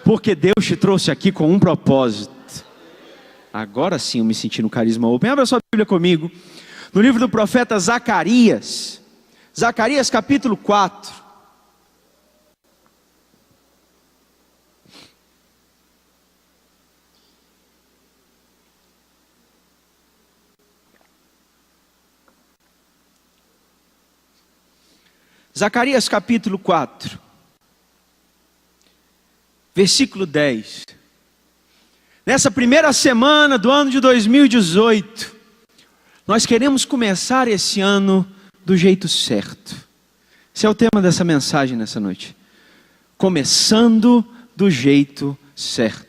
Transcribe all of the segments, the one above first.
porque Deus te trouxe aqui com um propósito. Agora sim eu me senti no Carisma Open. Abra sua Bíblia comigo, no livro do profeta Zacarias, Zacarias capítulo 4. Zacarias capítulo 4, versículo 10. Nessa primeira semana do ano de 2018, nós queremos começar esse ano do jeito certo. Esse é o tema dessa mensagem nessa noite. Começando do jeito certo.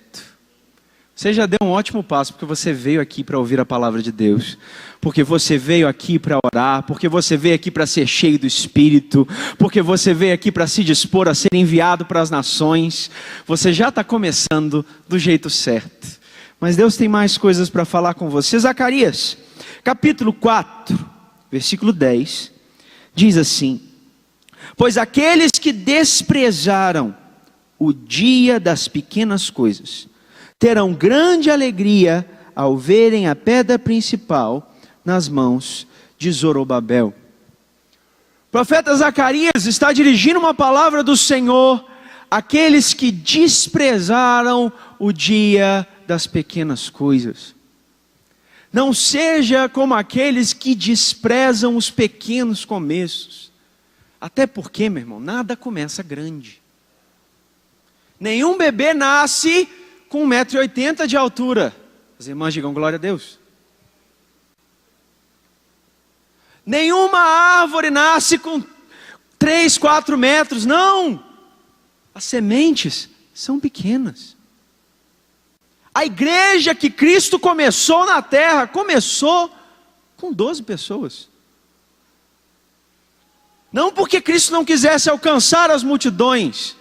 Você já deu um ótimo passo, porque você veio aqui para ouvir a palavra de Deus, porque você veio aqui para orar, porque você veio aqui para ser cheio do Espírito, porque você veio aqui para se dispor a ser enviado para as nações. Você já está começando do jeito certo, mas Deus tem mais coisas para falar com você. Zacarias, capítulo 4, versículo 10, diz assim: pois aqueles que desprezaram o dia das pequenas coisas, terão grande alegria ao verem a pedra principal nas mãos de Zorobabel. O profeta Zacarias está dirigindo uma palavra do Senhor àqueles que desprezaram o dia das pequenas coisas. Não seja como aqueles que desprezam os pequenos começos. Até porque, meu irmão, nada começa grande. Nenhum bebê nasce com 1,80 m de altura. As irmãs digam glória a Deus. Nenhuma árvore nasce com 3, 4 metros, não. As sementes são pequenas. A igreja que Cristo começou na terra, começou com 12 pessoas. Não porque Cristo não quisesse alcançar as multidões,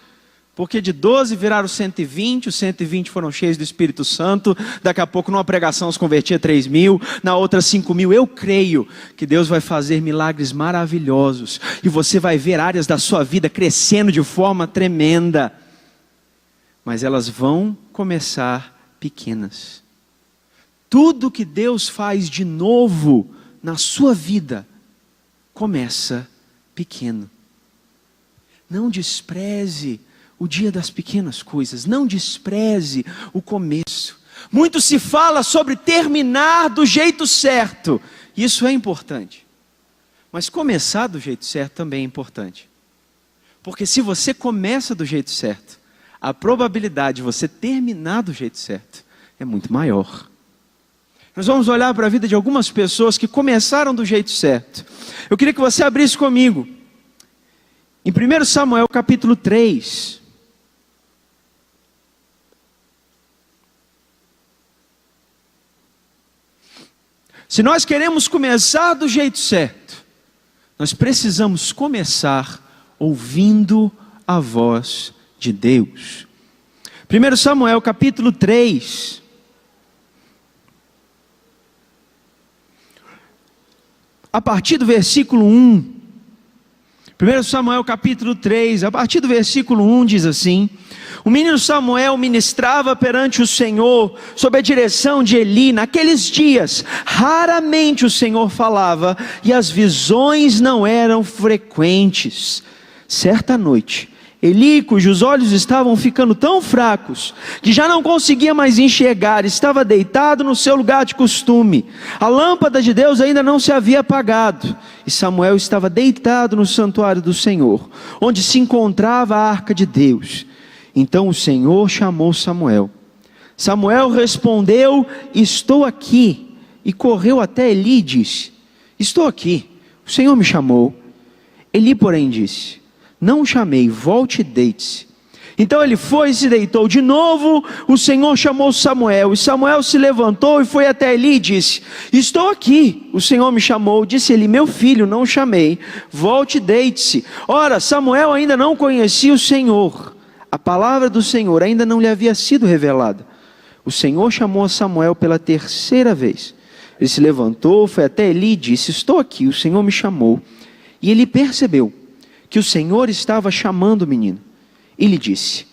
porque de 12 viraram 120, os 120 foram cheios do Espírito Santo, daqui a pouco numa pregação se convertia 3.000, na outra 5.000, eu creio que Deus vai fazer milagres maravilhosos, e você vai ver áreas da sua vida crescendo de forma tremenda, mas elas vão começar pequenas. Tudo que Deus faz de novo na sua vida, começa pequeno. Não despreze o dia das pequenas coisas, não despreze o começo. Muito se fala sobre terminar do jeito certo, isso é importante, mas começar do jeito certo também é importante, porque se você começa do jeito certo, a probabilidade de você terminar do jeito certo é muito maior. Nós vamos olhar para a vida de algumas pessoas que começaram do jeito certo. Eu queria que você abrisse comigo em 1 Samuel capítulo 3. Se nós queremos começar do jeito certo, nós precisamos começar ouvindo a voz de Deus. 1 Samuel capítulo 3. A partir do versículo 1. 1 Samuel capítulo 3, a partir do versículo 1 diz assim: o menino Samuel ministrava perante o Senhor, sob a direção de Eli. Naqueles dias, raramente o Senhor falava, e as visões não eram frequentes. Certa noite, Eli, cujos olhos estavam ficando tão fracos, que já não conseguia mais enxergar, estava deitado no seu lugar de costume. A lâmpada de Deus ainda não se havia apagado, e Samuel estava deitado no santuário do Senhor, onde se encontrava a arca de Deus. Então o Senhor chamou Samuel. Samuel respondeu: estou aqui. E correu até Eli e disse: estou aqui, o Senhor me chamou. Eli, porém, disse: não o chamei, volte e deite-se. Então ele foi e se deitou. De novo o Senhor chamou Samuel, e Samuel se levantou e foi até Eli e disse: estou aqui, o Senhor me chamou. Disse ele: meu filho, não o chamei, volte e deite-se. Ora, Samuel ainda não conhecia o Senhor, a palavra do Senhor ainda não lhe havia sido revelada. O Senhor chamou a Samuel pela terceira vez. Ele se levantou, foi até Eli e disse: estou aqui, o Senhor me chamou. E ele percebeu que o Senhor estava chamando o menino. E lhe disse: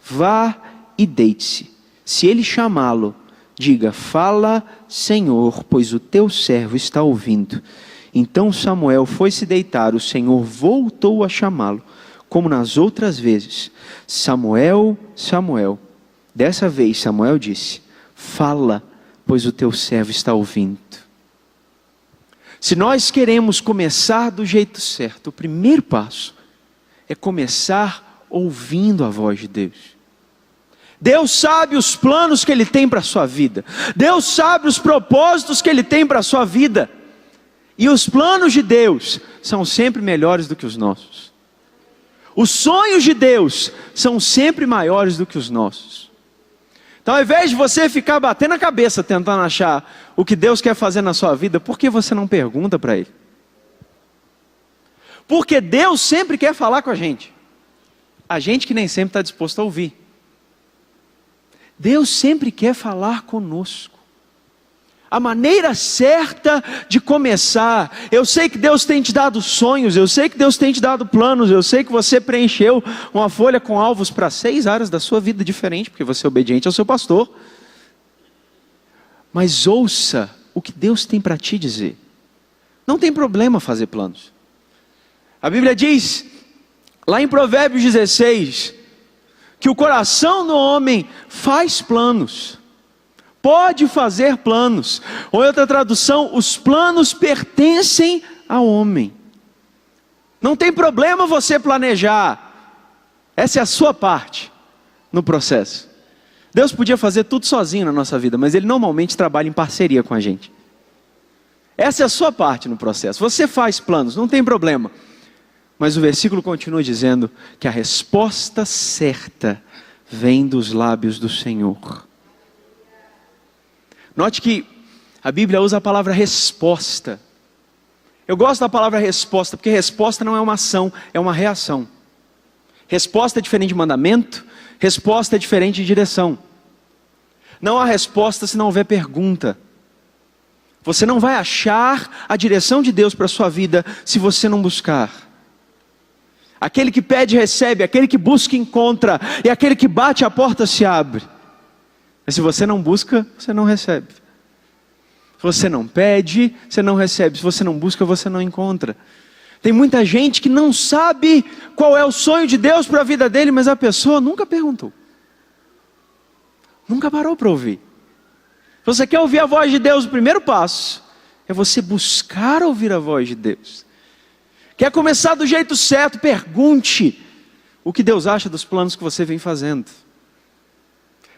vá e deite-se. Se ele chamá-lo, diga: fala, Senhor, pois o teu servo está ouvindo. Então Samuel foi se deitar, o Senhor voltou a chamá-lo, como nas outras vezes: Samuel, Samuel. Dessa vez Samuel disse: fala, pois o teu servo está ouvindo. Se nós queremos começar do jeito certo, o primeiro passo é começar ouvindo a voz de Deus. Deus sabe os planos que Ele tem para a sua vida. Deus sabe os propósitos que Ele tem para a sua vida. E os planos de Deus são sempre melhores do que os nossos. Os sonhos de Deus são sempre maiores do que os nossos. Então, ao invés de você ficar batendo a cabeça tentando achar o que Deus quer fazer na sua vida, por que você não pergunta para Ele? Porque Deus sempre quer falar com a gente que nem sempre está disposto a ouvir. Deus sempre quer falar conosco. A maneira certa de começar, eu sei que Deus tem te dado sonhos, eu sei que Deus tem te dado planos, eu sei que você preencheu uma folha com alvos para 6 áreas da sua vida diferente, porque você é obediente ao seu pastor. Mas ouça o que Deus tem para te dizer. Não tem problema fazer planos. A Bíblia diz, lá em Provérbios 16, que o coração do homem faz planos, pode fazer planos, ou em outra tradução, os planos pertencem ao homem. Não tem problema você planejar, essa é a sua parte no processo. Deus podia fazer tudo sozinho na nossa vida, mas Ele normalmente trabalha em parceria com a gente. Essa é a sua parte no processo, você faz planos, não tem problema. Mas o versículo continua dizendo que a resposta certa vem dos lábios do Senhor. Note que a Bíblia usa a palavra resposta. Eu gosto da palavra resposta, porque resposta não é uma ação, é uma reação. Resposta é diferente de mandamento, resposta é diferente de direção. Não há resposta se não houver pergunta. Você não vai achar a direção de Deus para a sua vida se você não buscar. Aquele que pede recebe, aquele que busca encontra, e aquele que bate a porta se abre. Mas se você não busca, você não recebe. Se você não pede, você não recebe. Se você não busca, você não encontra. Tem muita gente que não sabe qual é o sonho de Deus para a vida dele, mas a pessoa nunca perguntou. Nunca parou para ouvir. Se você quer ouvir a voz de Deus, o primeiro passo é você buscar ouvir a voz de Deus. Quer começar do jeito certo? Pergunte o que Deus acha dos planos que você vem fazendo.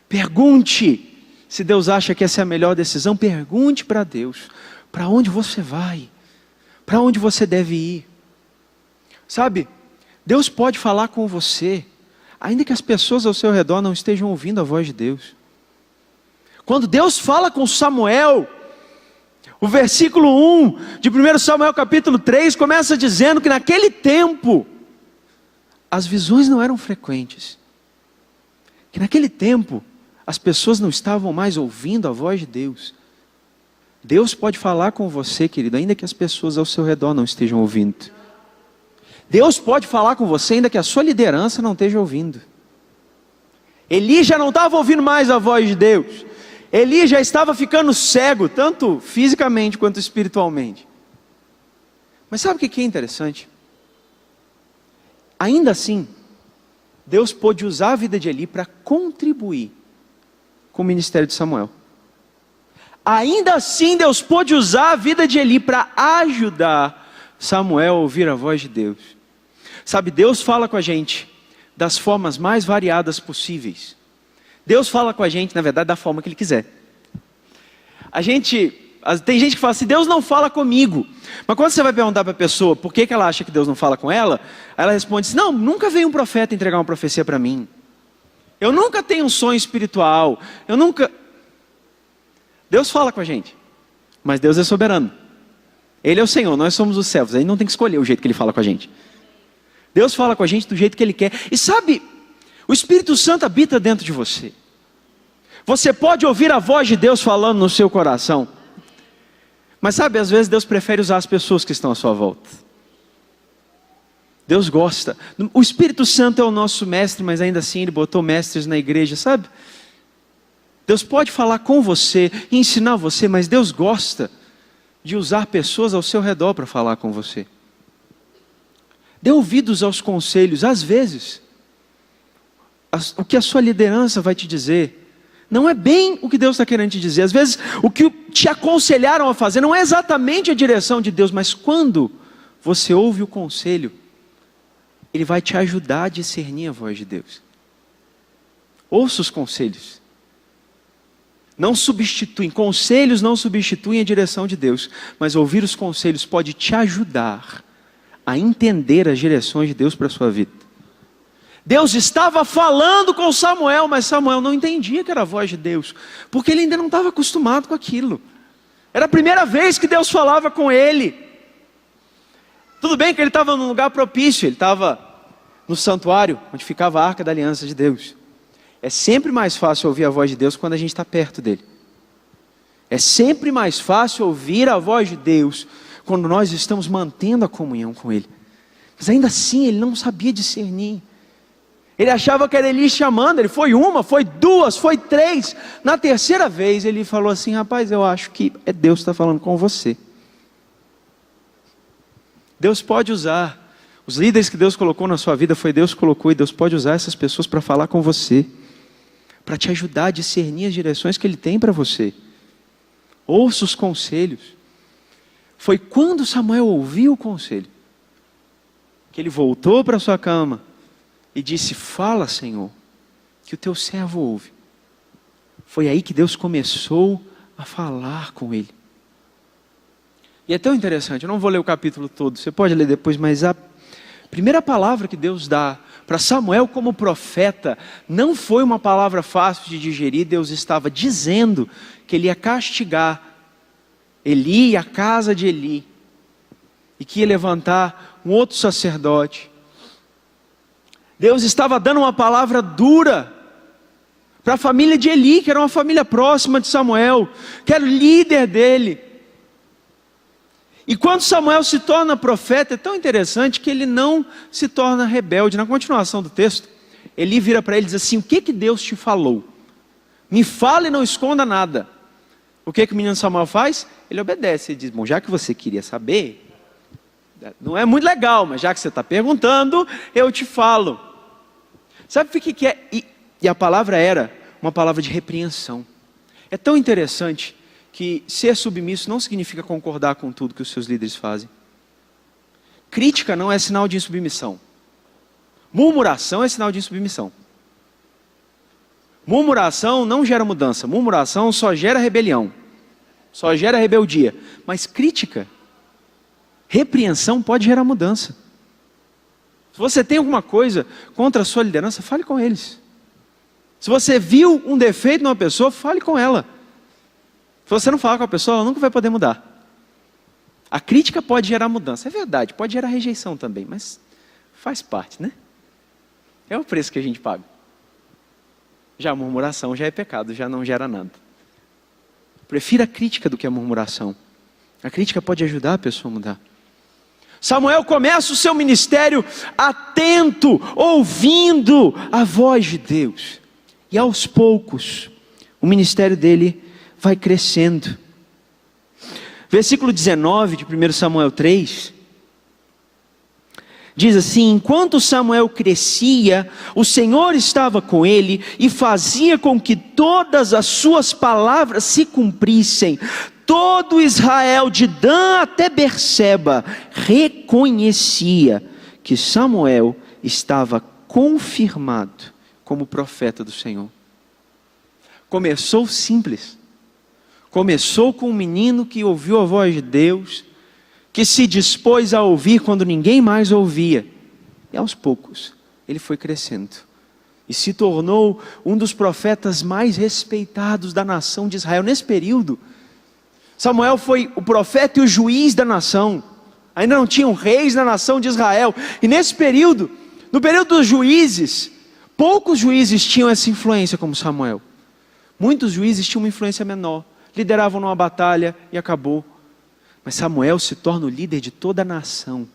Pergunte se Deus acha que essa é a melhor decisão. Pergunte para Deus, para onde você vai, para onde você deve ir. Sabe, Deus pode falar com você, ainda que as pessoas ao seu redor não estejam ouvindo a voz de Deus. Quando Deus fala com Samuel, o versículo 1 de 1 Samuel capítulo 3 começa dizendo que naquele tempo, as visões não eram frequentes. Que naquele tempo, as pessoas não estavam mais ouvindo a voz de Deus. Deus pode falar com você, querido, ainda que as pessoas ao seu redor não estejam ouvindo. Deus pode falar com você, ainda que a sua liderança não esteja ouvindo. Eli já não estava ouvindo mais a voz de Deus. Eli já estava ficando cego, tanto fisicamente quanto espiritualmente. Mas sabe o que é interessante? Ainda assim, Deus pôde usar a vida de Eli para contribuir com o ministério de Samuel. Ainda assim, Deus pôde usar a vida de Eli para ajudar Samuel a ouvir a voz de Deus. Sabe, Deus fala com a gente das formas mais variadas possíveis. Deus fala com a gente, na verdade, da forma que Ele quiser. Tem gente que fala assim, Deus não fala comigo. Mas quando você vai perguntar para a pessoa por que ela acha que Deus não fala com ela, ela responde assim, não, nunca veio um profeta entregar uma profecia para mim. Eu nunca tenho um sonho espiritual. Deus fala com a gente, mas Deus é soberano. Ele é o Senhor, nós somos os servos. Aí não tem que escolher o jeito que Ele fala com a gente. Deus fala com a gente do jeito que Ele quer. E sabe, o Espírito Santo habita dentro de você. Você pode ouvir a voz de Deus falando no seu coração. Mas sabe, às vezes Deus prefere usar as pessoas que estão à sua volta. Deus gosta. O Espírito Santo é o nosso mestre, mas ainda assim Ele botou mestres na igreja, sabe? Deus pode falar com você e ensinar você, mas Deus gosta de usar pessoas ao seu redor para falar com você. Dê ouvidos aos conselhos. Às vezes, o que a sua liderança vai te dizer não é bem o que Deus está querendo te dizer. Às vezes, o que te aconselharam a fazer não é exatamente a direção de Deus, mas quando você ouve o conselho, ele vai te ajudar a discernir a voz de Deus. Ouça os conselhos. Não substituem, conselhos não substituem a direção de Deus, mas ouvir os conselhos pode te ajudar a entender as direções de Deus para a sua vida. Deus estava falando com Samuel, mas Samuel não entendia que era a voz de Deus, porque ele ainda não estava acostumado com aquilo. Era a primeira vez que Deus falava com ele. Tudo bem que ele estava num lugar propício, ele estava no santuário, onde ficava a arca da aliança de Deus. É sempre mais fácil ouvir a voz de Deus quando a gente está perto dele. É sempre mais fácil ouvir a voz de Deus quando nós estamos mantendo a comunhão com ele. Mas ainda assim ele não sabia discernir. Ele achava que era Eli chamando, ele foi uma, foi duas, foi três. Na terceira vez ele falou assim: rapaz, eu acho que é Deus que está falando com você. Deus pode usar. Os líderes que Deus colocou na sua vida, foi Deus que colocou, e Deus pode usar essas pessoas para falar com você, para te ajudar a discernir as direções que Ele tem para você. Ouça os conselhos. Foi quando Samuel ouviu o conselho, que ele voltou para sua cama e disse: fala, Senhor, que o teu servo ouve. Foi aí que Deus começou a falar com ele. E é tão interessante, eu não vou ler o capítulo todo, você pode ler depois, mas a primeira palavra que Deus dá para Samuel como profeta não foi uma palavra fácil de digerir. Deus estava dizendo que ele ia castigar Eli e a casa de Eli, e que ia levantar um outro sacerdote. Deus estava dando uma palavra dura para a família de Eli, que era uma família próxima de Samuel, que era o líder dele. E quando Samuel se torna profeta, é tão interessante que ele não se torna rebelde. Na continuação do texto, Eli vira para ele e diz assim: o que Deus te falou? Me fala e não esconda nada. O que o menino Samuel faz? Ele obedece, ele diz: bom, já que você queria saber, não é muito legal, mas já que você está perguntando, eu te falo. Sabe o que é? E a palavra era uma palavra de repreensão. É tão interessante que ser submisso não significa concordar com tudo que os seus líderes fazem. Crítica não é sinal de insubmissão. Murmuração é sinal de insubmissão. Murmuração não gera mudança. Murmuração só gera rebelião. Só gera rebeldia. Mas crítica, repreensão pode gerar mudança. Se você tem alguma coisa contra a sua liderança, fale com eles. Se você viu um defeito numa pessoa, fale com ela. Se você não falar com a pessoa, ela nunca vai poder mudar. A crítica pode gerar mudança, é verdade, pode gerar rejeição também, mas faz parte, né? É o preço que a gente paga. Já a murmuração já é pecado, já não gera nada. Prefira a crítica do que a murmuração. A crítica pode ajudar a pessoa a mudar. Samuel começa o seu ministério atento, ouvindo a voz de Deus. E aos poucos, o ministério dele vai crescendo. Versículo 19 de 1 Samuel 3, diz assim: enquanto Samuel crescia, o Senhor estava com ele e fazia com que todas as suas palavras se cumprissem. Todo Israel, de Dan até Berseba, reconhecia que Samuel estava confirmado como profeta do Senhor. Começou simples. Começou com um menino que ouviu a voz de Deus, que se dispôs a ouvir quando ninguém mais ouvia. E aos poucos, ele foi crescendo. E se tornou um dos profetas mais respeitados da nação de Israel. Nesse período, Samuel foi o profeta e o juiz da nação. Ainda não tinham reis na nação de Israel. E nesse período, no período dos juízes, poucos juízes tinham essa influência como Samuel. Muitos juízes tinham uma influência menor. Lideravam numa batalha e acabou. Mas Samuel se torna o líder de toda a nação.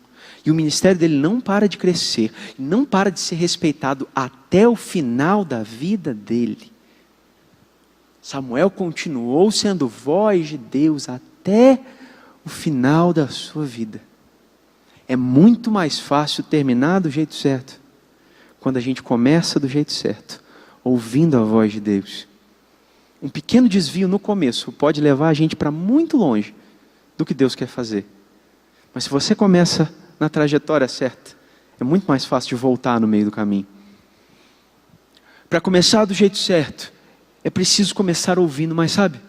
E o ministério dele não para de crescer, não para de ser respeitado até o final da vida dele. Samuel continuou sendo voz de Deus até o final da sua vida. É muito mais fácil terminar do jeito certo, quando a gente começa do jeito certo, ouvindo a voz de Deus. Um pequeno desvio no começo pode levar a gente para muito longe do que Deus quer fazer. Mas se você começa na trajetória certa, é muito mais fácil de voltar no meio do caminho. Para começar do jeito certo, é preciso começar ouvindo, mas sabe?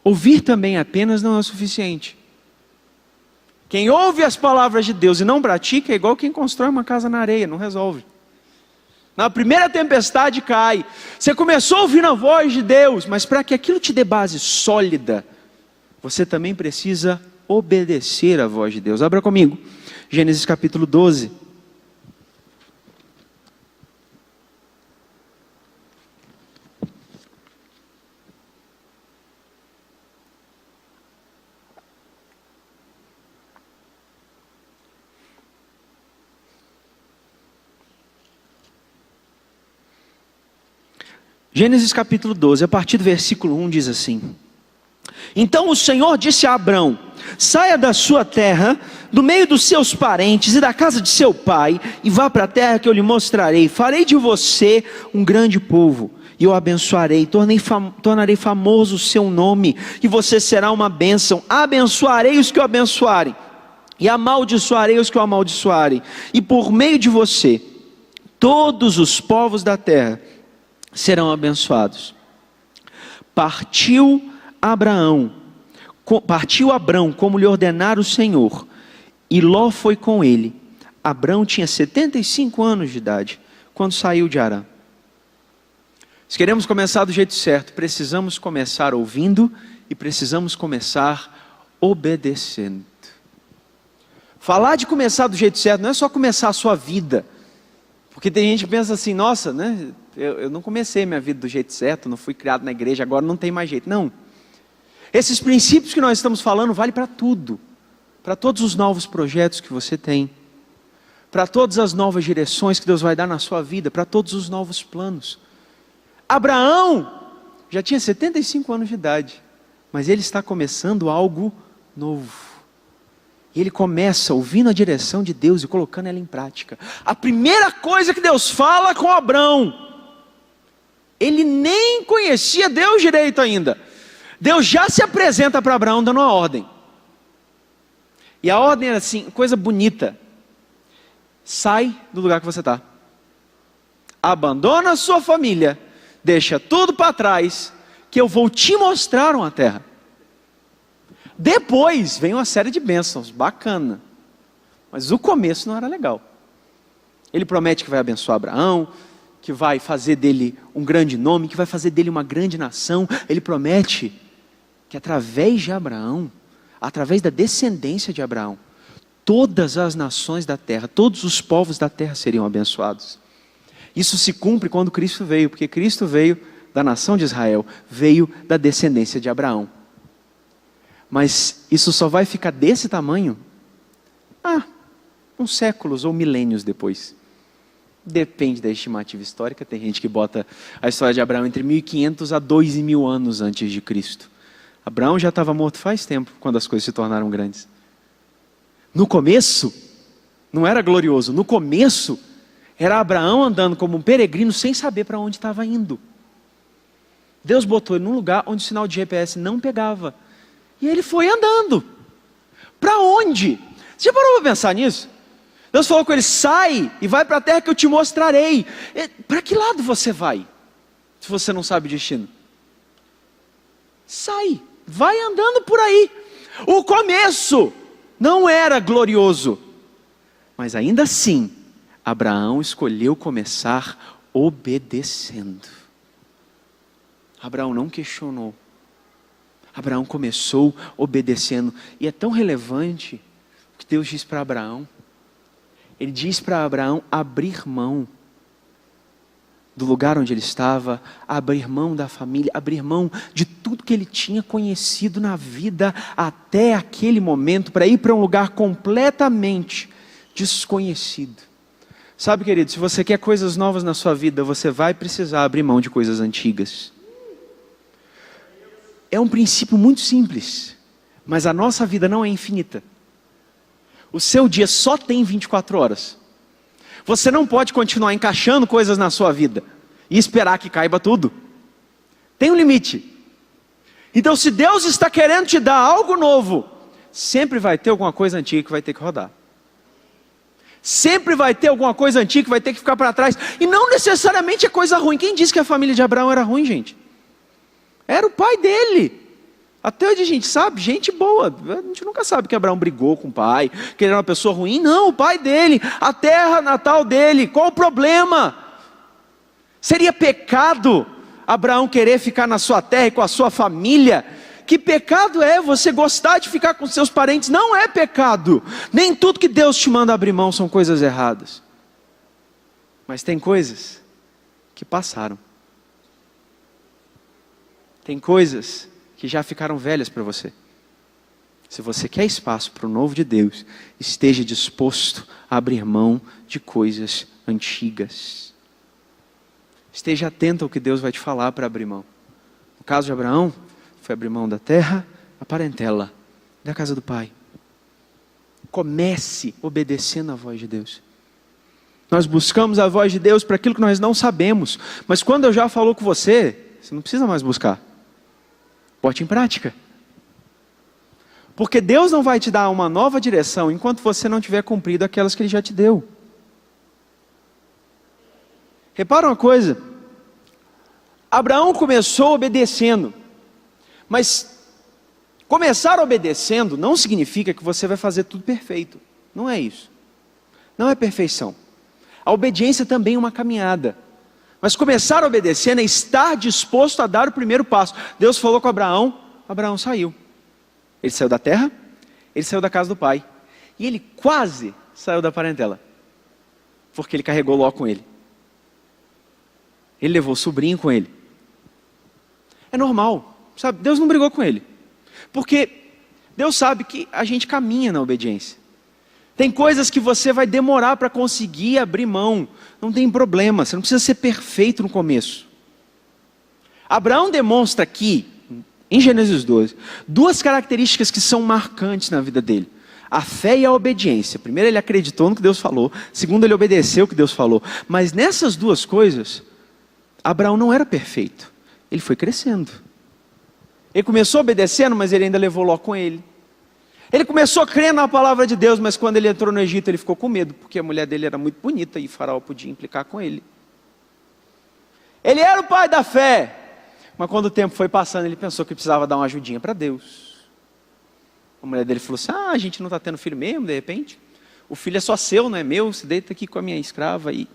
Ouvir também apenas não é o suficiente. Quem ouve as palavras de Deus e não pratica é igual quem constrói uma casa na areia, não resolve. Na primeira tempestade cai. Você começou ouvindo a voz de Deus, mas para que aquilo te dê base sólida, você também precisa obedecer a voz de Deus. Abra comigo, Gênesis capítulo 12. Gênesis capítulo 12, a partir do versículo 1 diz assim: Então o Senhor disse a Abrão: saia da sua terra, do meio dos seus parentes e da casa de seu pai, e vá para a terra que eu lhe mostrarei. Farei de você um grande povo, e eu abençoarei, tornarei famoso o seu nome, e você será uma bênção. Abençoarei os que o abençoarem, e amaldiçoarei os que o amaldiçoarem, e por meio de você, todos os povos da terra serão abençoados. Partiu Abrão como lhe ordenara o Senhor, e Ló foi com ele. Abrão tinha 75 anos de idade quando saiu de Harã. Se queremos começar do jeito certo, precisamos começar ouvindo e precisamos começar obedecendo. Falar de começar do jeito certo não é só começar a sua vida, porque tem gente que pensa assim: nossa, né? Eu não comecei minha vida do jeito certo, não fui criado na igreja, agora não tem mais jeito. Não. Esses princípios que nós estamos falando valem para tudo. Para todos os novos projetos que você tem. Para todas as novas direções que Deus vai dar na sua vida. Para todos os novos planos. Abraão já tinha 75 anos de idade. Mas ele está começando algo novo. E ele começa ouvindo a direção de Deus e colocando ela em prática. A primeira coisa que Deus fala com Abrão, ele nem conhecia Deus direito ainda. Deus já se apresenta para Abraão dando uma ordem. E a ordem era assim, coisa bonita: sai do lugar que você está, abandona a sua família, deixa tudo para trás, que eu vou te mostrar uma terra. Depois vem uma série de bênçãos, bacana, mas o começo não era legal. Ele promete que vai abençoar Abraão, que vai fazer dele um grande nome, que vai fazer dele uma grande nação. Ele promete que através de Abraão, através da descendência de Abraão, todas as nações da terra, todos os povos da terra seriam abençoados. Isso se cumpre quando Cristo veio, porque Cristo veio da nação de Israel, veio da descendência de Abraão. Mas isso só vai ficar desse tamanho uns séculos ou milênios depois. Depende da estimativa histórica. Tem gente que bota a história de Abraão entre 1500 a 2000 anos antes de Cristo. Abraão já estava morto faz tempo, quando as coisas se tornaram grandes. No começo, não era glorioso. No começo, era Abraão andando como um peregrino sem saber para onde estava indo. Deus botou ele num lugar onde o sinal de GPS não pegava. E ele foi andando. Para onde? Você já parou para pensar nisso? Deus falou com ele: sai e vai para a terra que eu te mostrarei. Para que lado você vai, se você não sabe o destino? Sai, vai andando por aí. O começo não era glorioso, mas ainda assim, Abraão escolheu começar obedecendo. Abraão não questionou. Abraão começou obedecendo. E é tão relevante o que Deus diz para Abraão. Ele diz para Abraão abrir mão do lugar onde ele estava, abrir mão da família, abrir mão de tudo que ele tinha conhecido na vida até aquele momento, para ir para um lugar completamente desconhecido. Sabe, querido, se você quer coisas novas na sua vida, você vai precisar abrir mão de coisas antigas. É um princípio muito simples, mas a nossa vida não é infinita. O seu dia só tem 24 horas. Você não pode continuar encaixando coisas na sua vida e esperar que caiba tudo. Tem um limite. Então, se Deus está querendo te dar algo novo, sempre vai ter alguma coisa antiga que vai ter que rodar. Sempre vai ter alguma coisa antiga que vai ter que ficar para trás. E não necessariamente é coisa ruim. Quem disse que a família de Abraão era ruim, gente? Era o pai dele. Até hoje a gente sabe, gente boa. A gente nunca sabe que Abraão brigou com o pai, que ele era uma pessoa ruim. Não, o pai dele, a terra natal dele. Qual o problema? Seria pecado Abraão querer ficar na sua terra e com a sua família? Que pecado é você gostar de ficar com seus parentes? Não é pecado. Nem tudo que Deus te manda abrir mão são coisas erradas. Mas tem coisas que passaram. Tem coisas que já ficaram velhas para você. Se você quer espaço para o novo de Deus, esteja disposto a abrir mão de coisas antigas. Esteja atento ao que Deus vai te falar para abrir mão. No caso de Abraão, foi abrir mão da terra, a parentela, da casa do pai. Comece obedecendo a voz de Deus. Nós buscamos a voz de Deus para aquilo que nós não sabemos. Mas quando eu já falo com você, você não precisa mais buscar. Bote em prática. Porque Deus não vai te dar uma nova direção enquanto você não tiver cumprido aquelas que Ele já te deu. Repara uma coisa. Abraão começou obedecendo. Mas começar obedecendo não significa que você vai fazer tudo perfeito. Não é isso. Não é perfeição. A obediência também é uma caminhada. Mas começar obedecendo é estar disposto a dar o primeiro passo. Deus falou com Abraão, Abraão saiu. Ele saiu da terra, ele saiu da casa do pai. E ele quase saiu da parentela. Porque ele carregou Ló com ele. Ele levou o sobrinho com ele. É normal. Sabe, Deus não brigou com ele. Porque Deus sabe que a gente caminha na obediência. Tem coisas que você vai demorar para conseguir abrir mão. Não tem problema, você não precisa ser perfeito no começo. Abraão demonstra aqui, em Gênesis 12, duas características que são marcantes na vida dele. A fé e a obediência. Primeiro, ele acreditou no que Deus falou. Segundo, ele obedeceu o que Deus falou. Mas nessas duas coisas, Abraão não era perfeito. Ele foi crescendo. Ele começou obedecendo, mas ele ainda levou Ló com ele. Ele começou crendo na palavra de Deus, mas quando ele entrou no Egito, ele ficou com medo, porque a mulher dele era muito bonita e Faraó podia implicar com ele. Ele era o pai da fé, mas quando o tempo foi passando, ele pensou que precisava dar uma ajudinha para Deus. A mulher dele falou assim: a gente não está tendo filho mesmo, de repente? O filho é só seu, não é meu, se deita aqui com a minha escrava aí.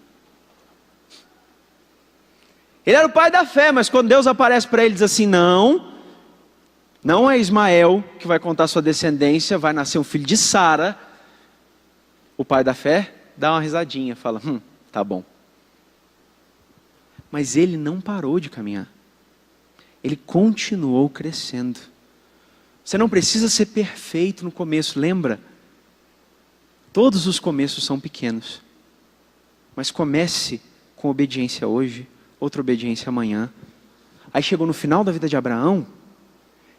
Ele era o pai da fé, mas quando Deus aparece para ele, diz assim: não é Ismael que vai contar sua descendência, vai nascer um filho de Sara. O pai da fé dá uma risadinha, fala: tá bom. Mas ele não parou de caminhar. Ele continuou crescendo. Você não precisa ser perfeito no começo, lembra? Todos os começos são pequenos. Mas comece com obediência hoje, outra obediência amanhã. Aí chegou no final da vida de Abraão,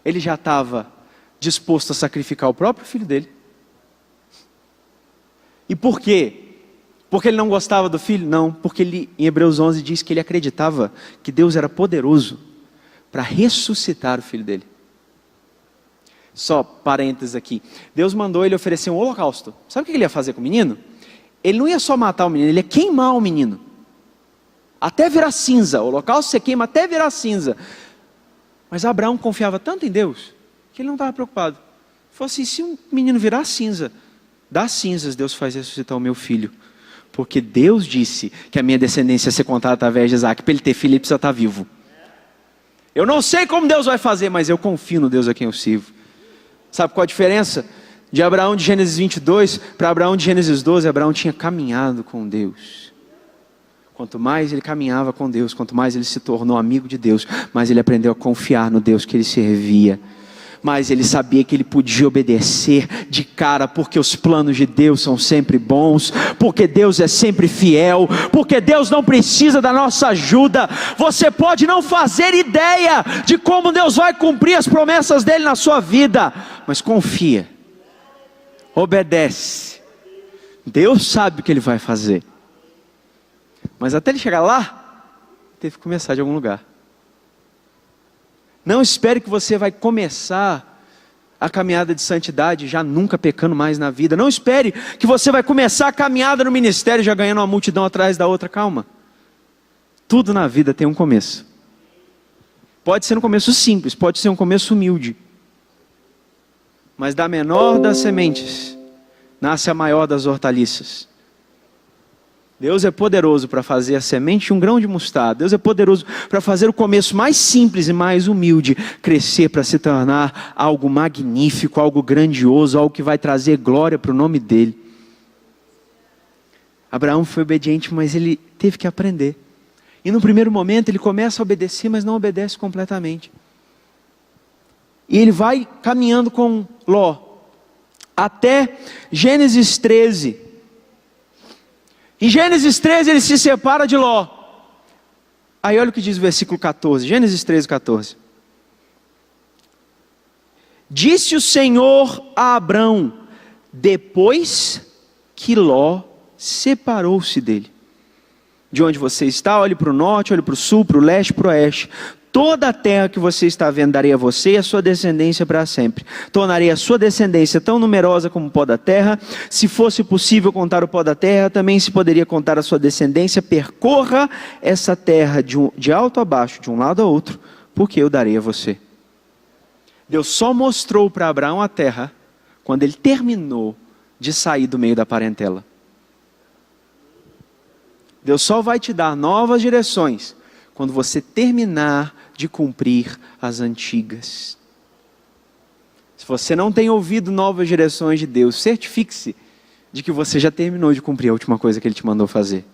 ele já estava disposto a sacrificar o próprio filho dele. E por quê? Porque ele não gostava do filho? Não, porque ele, em Hebreus 11 diz que ele acreditava que Deus era poderoso para ressuscitar o filho dele. Só parênteses aqui. Deus mandou ele oferecer um holocausto. Sabe o que ele ia fazer com o menino? Ele não ia só matar o menino, ele ia queimar o menino. Até virar cinza. O holocausto você queima até virar cinza. Mas Abraão confiava tanto em Deus, que ele não estava preocupado. Ele falou assim: se um menino virar cinza, das cinzas Deus faz ressuscitar o meu filho. Porque Deus disse que a minha descendência ia ser contada através de Isaac. Para ele ter filho, ele precisa estar vivo. Eu não sei como Deus vai fazer, mas eu confio no Deus a quem eu sirvo. Sabe qual a diferença de Abraão de Gênesis 22 para Abraão de Gênesis 12? Abraão tinha caminhado com Deus. Quanto mais ele caminhava com Deus, quanto mais ele se tornou amigo de Deus, mais ele aprendeu a confiar no Deus que ele servia. mas ele sabia que ele podia obedecer de cara, porque os planos de Deus são sempre bons, porque Deus é sempre fiel, porque Deus não precisa da nossa ajuda. Você pode não fazer ideia de como Deus vai cumprir as promessas dele na sua vida, mas confia, obedece. Deus sabe o que ele vai fazer, mas até ele chegar lá, teve que começar de algum lugar. Não espere que você vai começar a caminhada de santidade já nunca pecando mais na vida. Não espere que você vai começar a caminhada no ministério já ganhando uma multidão atrás da outra. Calma. Tudo na vida tem um começo. Pode ser um começo simples, pode ser um começo humilde. Mas da menor das sementes nasce a maior das hortaliças. Deus é poderoso para fazer a semente de um grão de mostarda. Deus é poderoso para fazer o começo mais simples e mais humilde crescer para se tornar algo magnífico, algo grandioso, algo que vai trazer glória para o nome dele. Abraão foi obediente, mas ele teve que aprender. E no primeiro momento ele começa a obedecer, mas não obedece completamente. E ele vai caminhando com Ló até Gênesis 13. Em Gênesis 13 ele se separa de Ló. Aí olha o que diz o versículo 14, Gênesis 13, 14. Disse o Senhor a Abrão, depois que Ló separou-se dele: de onde você está, olhe para o norte, olhe para o sul, para o leste, para o oeste. Toda a terra que você está vendo darei a você e a sua descendência para sempre. Tornarei a sua descendência tão numerosa como o pó da terra. Se fosse possível contar o pó da terra, também se poderia contar a sua descendência. Percorra essa terra de alto a baixo, de um lado a outro, porque eu darei a você. Deus só mostrou para Abraão a terra quando ele terminou de sair do meio da parentela. Deus só vai te dar novas direções quando você terminar de cumprir as antigas. Se você não tem ouvido novas direções de Deus, certifique-se de que você já terminou de cumprir a última coisa que Ele te mandou fazer.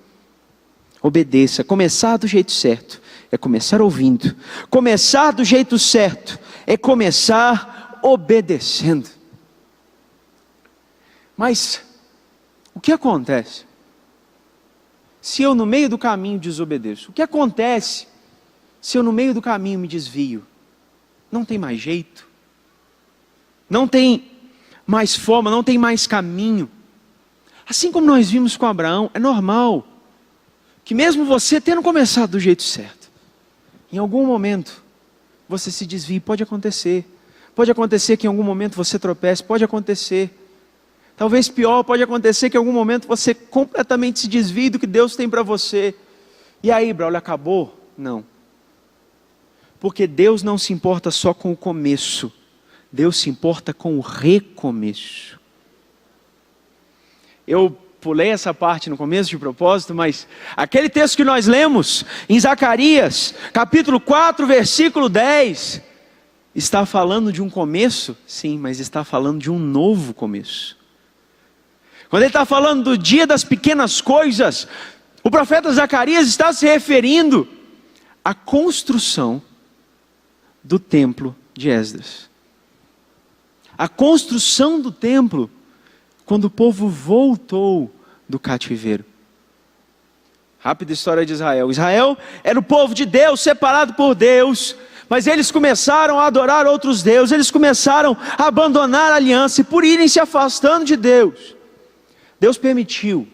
Obedeça. Começar do jeito certo é começar ouvindo. Começar do jeito certo é começar obedecendo. Mas o que acontece se eu no meio do caminho desobedeço? O que acontece se eu no meio do caminho me desvio? Não tem mais jeito, não tem mais forma, não tem mais caminho. Assim como nós vimos com Abraão, é normal que mesmo você tendo começado do jeito certo, em algum momento você se desvie. Pode acontecer que em algum momento você tropece, pode acontecer. Talvez pior, pode acontecer que em algum momento você completamente se desvie do que Deus tem para você. E aí, Braulio, acabou? Não. Porque Deus não se importa só com o começo. Deus se importa com o recomeço. Eu pulei essa parte no começo de propósito, mas aquele texto que nós lemos em Zacarias, capítulo 4, versículo 10, está falando de um começo? Sim, mas está falando de um novo começo. Quando ele está falando do dia das pequenas coisas, o profeta Zacarias está se referindo à construção do templo de Esdras. A construção do templo quando o povo voltou do cativeiro. Rápida história de Israel. Israel era o povo de Deus, separado por Deus, mas eles começaram a adorar outros deuses, eles começaram a abandonar a aliança, e por irem se afastando de Deus, Deus permitiu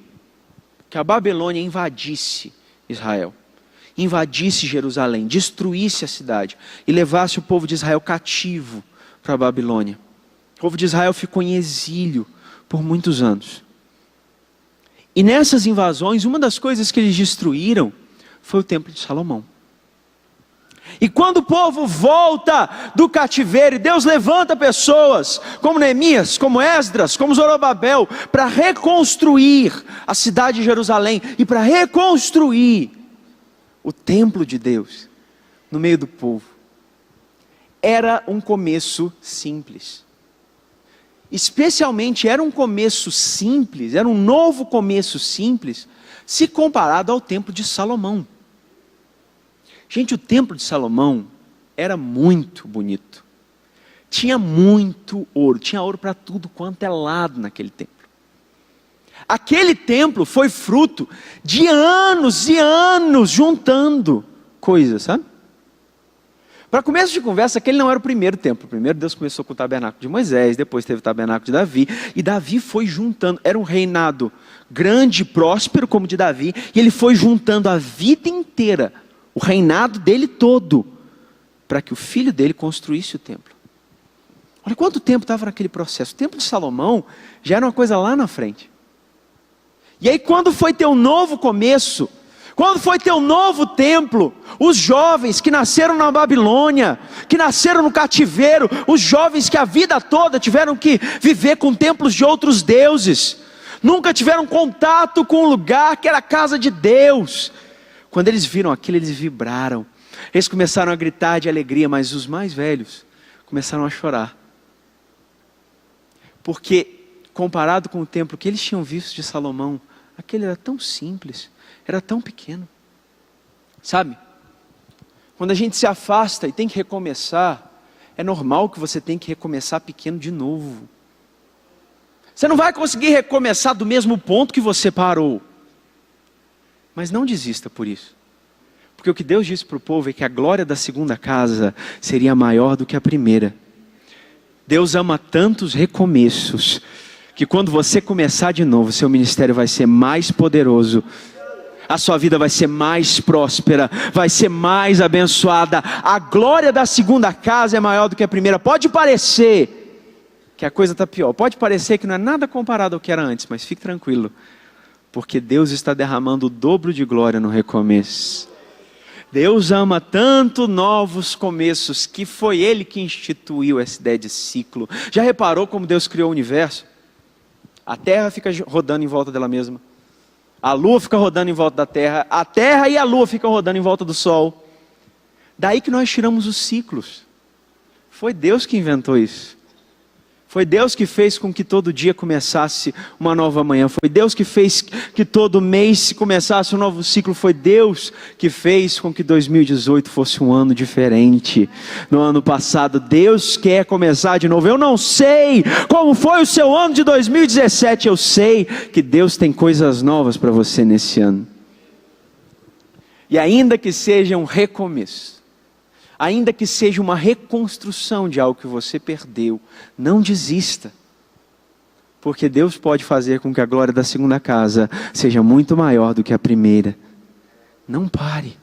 que a Babilônia invadisse Israel, invadisse Jerusalém, destruísse a cidade e levasse o povo de Israel cativo para a Babilônia. O povo de Israel ficou em exílio por muitos anos. E nessas invasões, uma das coisas que eles destruíram foi o templo de Salomão. E quando o povo volta do cativeiro, e Deus levanta pessoas como Neemias, como Esdras, como Zorobabel, para reconstruir a cidade de Jerusalém e para reconstruir o templo de Deus no meio do povo. Era um começo simples. Especialmente era um começo simples, era um novo começo simples, se comparado ao templo de Salomão. Gente, o templo de Salomão era muito bonito. tinha muito ouro, tinha ouro para tudo quanto é lado naquele templo. Aquele templo foi fruto de anos e anos juntando coisas, sabe? Para começo de conversa, aquele não era o primeiro templo. Primeiro Deus começou com o tabernáculo de Moisés, depois teve o tabernáculo de Davi, e Davi foi juntando, era um reinado grande e próspero como o de Davi, e ele foi juntando a vida inteira, o reinado dele todo, para que o filho dele construísse o templo. Olha quanto tempo estava naquele processo. O templo de Salomão já era uma coisa lá na frente. E aí quando foi ter um novo começo, quando foi ter um novo templo, os jovens que nasceram na Babilônia, que nasceram no cativeiro, os jovens que a vida toda tiveram que viver com templos de outros deuses, nunca tiveram contato com um lugar que era a casa de Deus. Quando eles viram aquilo, eles vibraram, eles começaram a gritar de alegria, mas os mais velhos começaram a chorar. Porque comparado com o templo que eles tinham visto de Salomão, aquele era tão simples, era tão pequeno. Sabe? Quando a gente se afasta e tem que recomeçar, é normal que você tenha que recomeçar pequeno de novo. Você não vai conseguir recomeçar do mesmo ponto que você parou. Mas não desista por isso. Porque o que Deus disse para o povo é que a glória da segunda casa seria maior do que a primeira. Deus ama tantos recomeços, que quando você começar de novo, seu ministério vai ser mais poderoso, a sua vida vai ser mais próspera, vai ser mais abençoada. A glória da segunda casa é maior do que a primeira. Pode parecer que a coisa está pior, pode parecer que não é nada comparado ao que era antes, mas fique tranquilo, porque Deus está derramando o dobro de glória no recomeço. Deus ama tanto novos começos, que foi Ele que instituiu essa ideia de ciclo. Já reparou como Deus criou o universo? A terra fica rodando em volta dela mesma, a lua fica rodando em volta da terra, a terra e a lua ficam rodando em volta do sol. Daí que nós tiramos os ciclos. Foi Deus que inventou isso. Foi Deus que fez com que todo dia começasse uma nova manhã. Foi Deus que fez que todo mês começasse um novo ciclo. Foi Deus que fez com que 2018 fosse um ano diferente. No ano passado, Deus quer começar de novo. Eu não sei como foi o seu ano de 2017. Eu sei que Deus tem coisas novas para você nesse ano. E ainda que seja um recomeço, ainda que seja uma reconstrução de algo que você perdeu, não desista. Porque Deus pode fazer com que a glória da segunda casa seja muito maior do que a primeira. Não pare.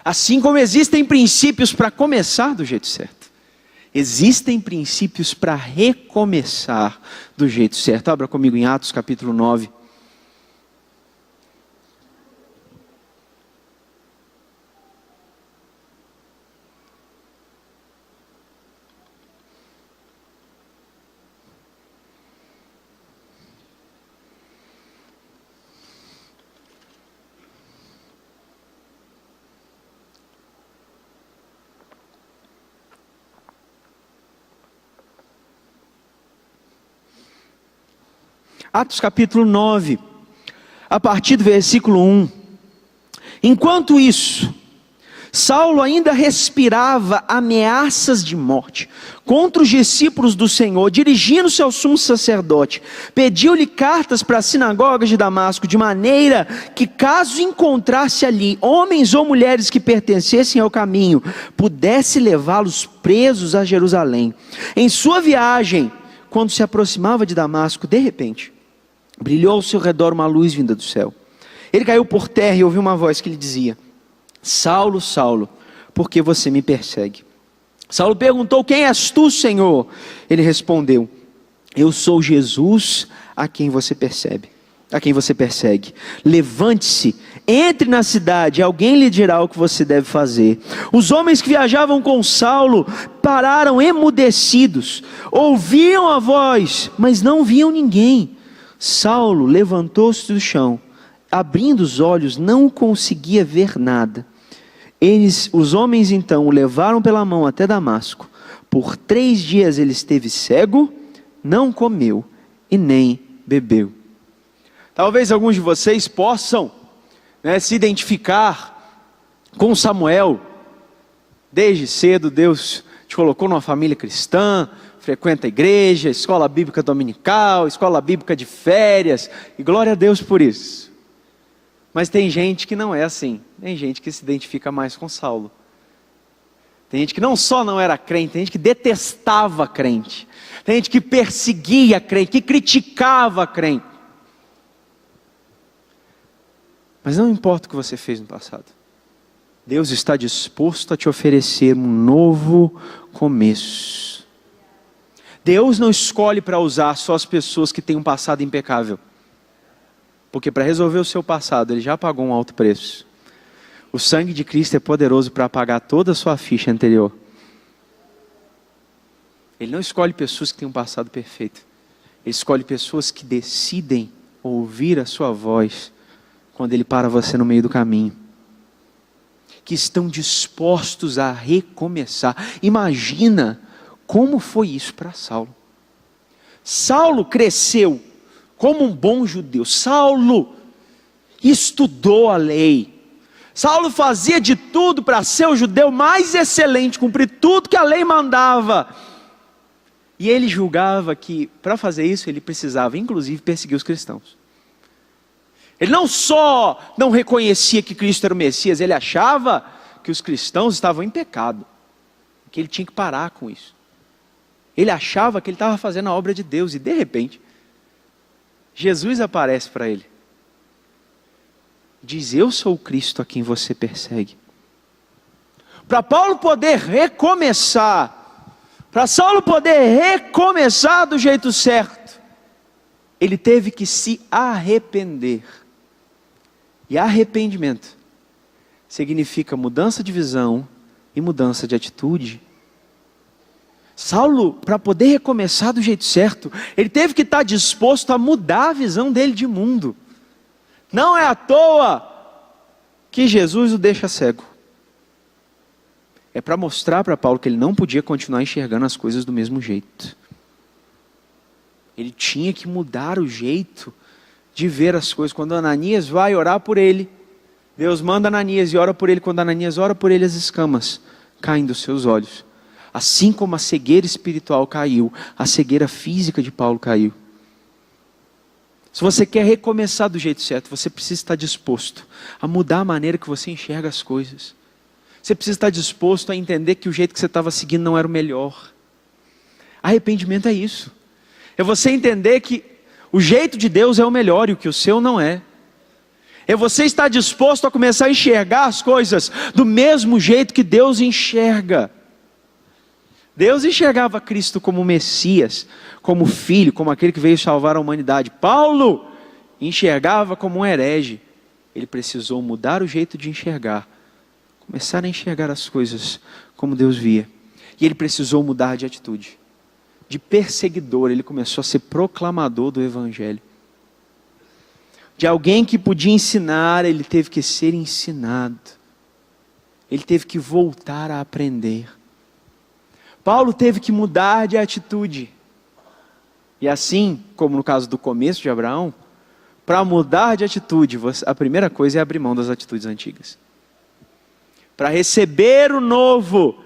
Assim como existem princípios para começar do jeito certo, existem princípios para recomeçar do jeito certo. Abra comigo em Atos capítulo 9. Atos capítulo 9, a partir do versículo 1. Enquanto isso, Saulo ainda respirava ameaças de morte contra os discípulos do Senhor. Dirigindo-se ao sumo sacerdote, pediu-lhe cartas para as sinagogas de Damasco, de maneira que, caso encontrasse ali homens ou mulheres que pertencessem ao caminho, pudesse levá-los presos a Jerusalém. Em sua viagem, quando se aproximava de Damasco, de repente, brilhou ao seu redor uma luz vinda do céu. Ele caiu por terra e ouviu uma voz que lhe dizia: Saulo, Saulo, por que você me persegue? Saulo perguntou: quem és tu, Senhor? Ele respondeu: eu sou Jesus a quem você persegue. Levante-se, entre na cidade, alguém lhe dirá o que você deve fazer. Os homens que viajavam com Saulo pararam emudecidos, ouviam a voz, mas não viam ninguém. Saulo levantou-se do chão, abrindo os olhos, não conseguia ver nada. Os homens então o levaram pela mão até Damasco. Por 3 dias ele esteve cego, não comeu e nem bebeu. Talvez alguns de vocês possam se identificar com Samuel. Desde cedo Deus, de te colocou numa família cristã, frequenta a igreja, escola bíblica dominical, escola bíblica de férias, e glória a Deus por isso. Mas tem gente que não é assim, tem gente que se identifica mais com Saulo. Tem gente que não só não era crente, tem gente que detestava crente. Tem gente que perseguia crente, que criticava crente. Mas não importa o que você fez no passado. Deus está disposto a te oferecer um novo começo. Deus não escolhe para usar só as pessoas que têm um passado impecável. Porque para resolver o seu passado, Ele já pagou um alto preço. O sangue de Cristo é poderoso para apagar toda a sua ficha anterior. Ele não escolhe pessoas que têm um passado perfeito. Ele escolhe pessoas que decidem ouvir a sua voz quando Ele para você no meio do caminho. Que estão dispostos a recomeçar. Imagina como foi isso para Saulo. Saulo cresceu como um bom judeu. Saulo estudou a lei. Saulo fazia de tudo para ser o judeu mais excelente, cumprir tudo que a lei mandava. E ele julgava que para fazer isso ele precisava inclusive perseguir os cristãos. Ele não só não reconhecia que Cristo era o Messias, ele achava que os cristãos estavam em pecado, que ele tinha que parar com isso. Ele achava que ele estava fazendo a obra de Deus e de repente Jesus aparece para ele. Diz: eu sou o Cristo a quem você persegue. Para Paulo poder recomeçar, para Saulo poder recomeçar do jeito certo, ele teve que se arrepender. E arrependimento significa mudança de visão e mudança de atitude. Saulo, para poder recomeçar do jeito certo, ele teve que estar disposto a mudar a visão dele de mundo. Não é à toa que Jesus o deixa cego. É para mostrar para Paulo que ele não podia continuar enxergando as coisas do mesmo jeito. Ele tinha que mudar o jeito de ver as coisas. Quando Ananias vai orar por ele, Deus manda Ananias e ora por ele. Quando Ananias ora por ele, as escamas caem dos seus olhos. Assim como a cegueira espiritual caiu, a cegueira física de Paulo caiu. Se você quer recomeçar do jeito certo, você precisa estar disposto a mudar a maneira que você enxerga as coisas. Você precisa estar disposto a entender que o jeito que você estava seguindo não era o melhor. Arrependimento é isso. É você entender que o jeito de Deus é o melhor e o que o seu não é. É você estar disposto a começar a enxergar as coisas do mesmo jeito que Deus enxerga. Deus enxergava Cristo como Messias, como Filho, como aquele que veio salvar a humanidade. Paulo enxergava como um herege. Ele precisou mudar o jeito de enxergar, começar a enxergar as coisas como Deus via. E ele precisou mudar de atitude. De perseguidor, ele começou a ser proclamador do Evangelho. De alguém que podia ensinar, ele teve que ser ensinado. Ele teve que voltar a aprender. Paulo teve que mudar de atitude. E assim, como no caso do começo de Abraão, para mudar de atitude, a primeira coisa é abrir mão das atitudes antigas. Para receber o novo,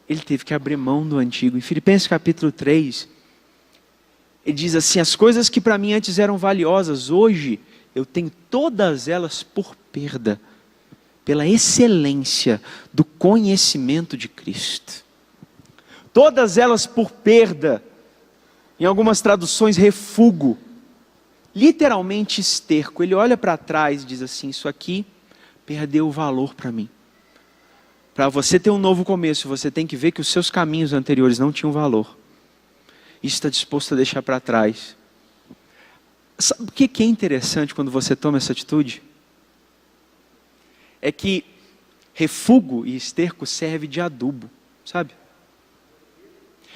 ele teve que abrir mão do antigo. Em Filipenses capítulo 3, ele diz assim: as coisas que para mim antes eram valiosas, hoje eu tenho todas elas por perda, pela excelência do conhecimento de Cristo. Todas elas por perda, em algumas traduções refúgio, literalmente esterco. Ele olha para trás e diz assim: isso aqui perdeu o valor para mim. Para você ter um novo começo, você tem que ver que os seus caminhos anteriores não tinham valor. Isso está disposto a deixar para trás. Sabe o que é interessante quando você toma essa atitude? É que refúgio e esterco serve de adubo, sabe?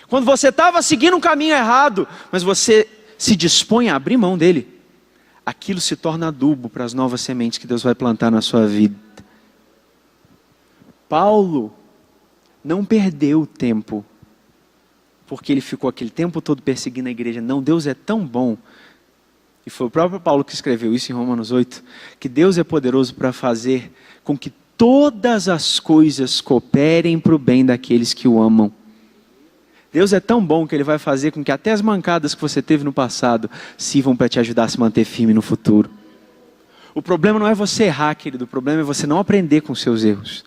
Quando você estava seguindo um caminho errado, mas você se dispõe a abrir mão dele, aquilo se torna adubo para as novas sementes que Deus vai plantar na sua vida. Paulo não perdeu tempo, porque ele ficou aquele tempo todo perseguindo a igreja. Não, Deus é tão bom, e foi o próprio Paulo que escreveu isso em Romanos 8, que Deus é poderoso para fazer com que todas as coisas cooperem para o bem daqueles que o amam. Deus é tão bom que Ele vai fazer com que até as mancadas que você teve no passado sirvam para te ajudar a se manter firme no futuro. O problema não é você errar, querido. O problema é você não aprender com os seus erros.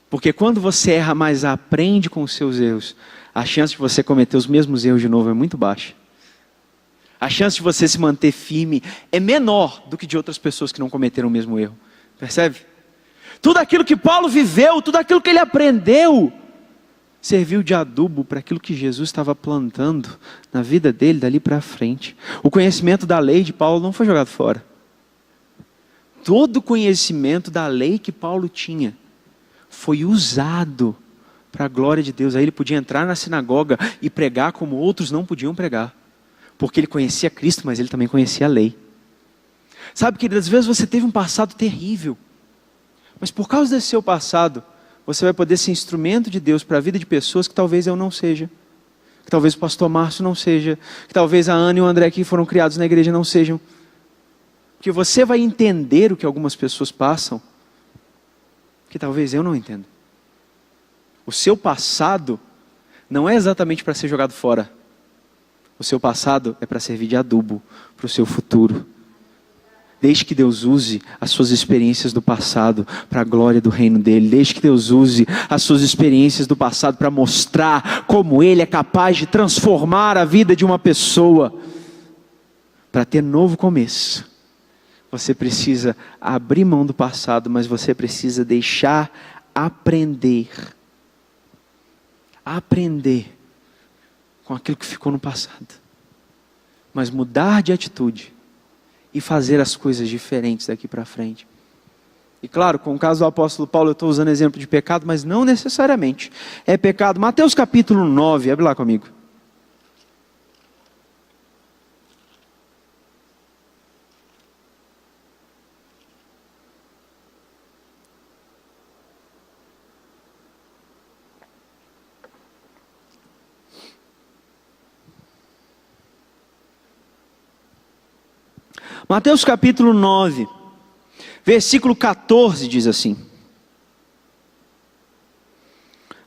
Porque quando você erra, mas aprende com os seus erros, a chance de você cometer os mesmos erros de novo é muito baixa. A chance de você se manter firme é menor do que de outras pessoas que não cometeram o mesmo erro. Percebe? Tudo aquilo que Paulo viveu, tudo aquilo que ele aprendeu, serviu de adubo para aquilo que Jesus estava plantando na vida dele dali para frente. O conhecimento da lei de Paulo não foi jogado fora. Todo o conhecimento da lei que Paulo tinha foi usado para a glória de Deus. Aí ele podia entrar na sinagoga e pregar como outros não podiam pregar. Porque ele conhecia Cristo, mas ele também conhecia a lei. Sabe, querido, às vezes você teve um passado terrível. Mas por causa desse seu passado, você vai poder ser instrumento de Deus para a vida de pessoas que talvez eu não seja. Que talvez o pastor Márcio não seja. Que talvez a Ana e o André que foram criados na igreja não sejam. Que você vai entender o que algumas pessoas passam, que talvez eu não entenda. O seu passado não é exatamente para ser jogado fora. O seu passado é para servir de adubo para o seu futuro. Deixe que Deus use as suas experiências do passado para a glória do reino dele. Deixe que Deus use as suas experiências do passado para mostrar como Ele é capaz de transformar a vida de uma pessoa. Para ter novo começo, você precisa abrir mão do passado, mas você precisa deixar aprender. Aprender com aquilo que ficou no passado. Mas mudar de atitude e fazer as coisas diferentes daqui para frente. E claro, com o caso do apóstolo Paulo, eu estou usando exemplo de pecado, mas não necessariamente é pecado. Mateus capítulo 9, abre lá comigo. Mateus capítulo 9, versículo 14 diz assim.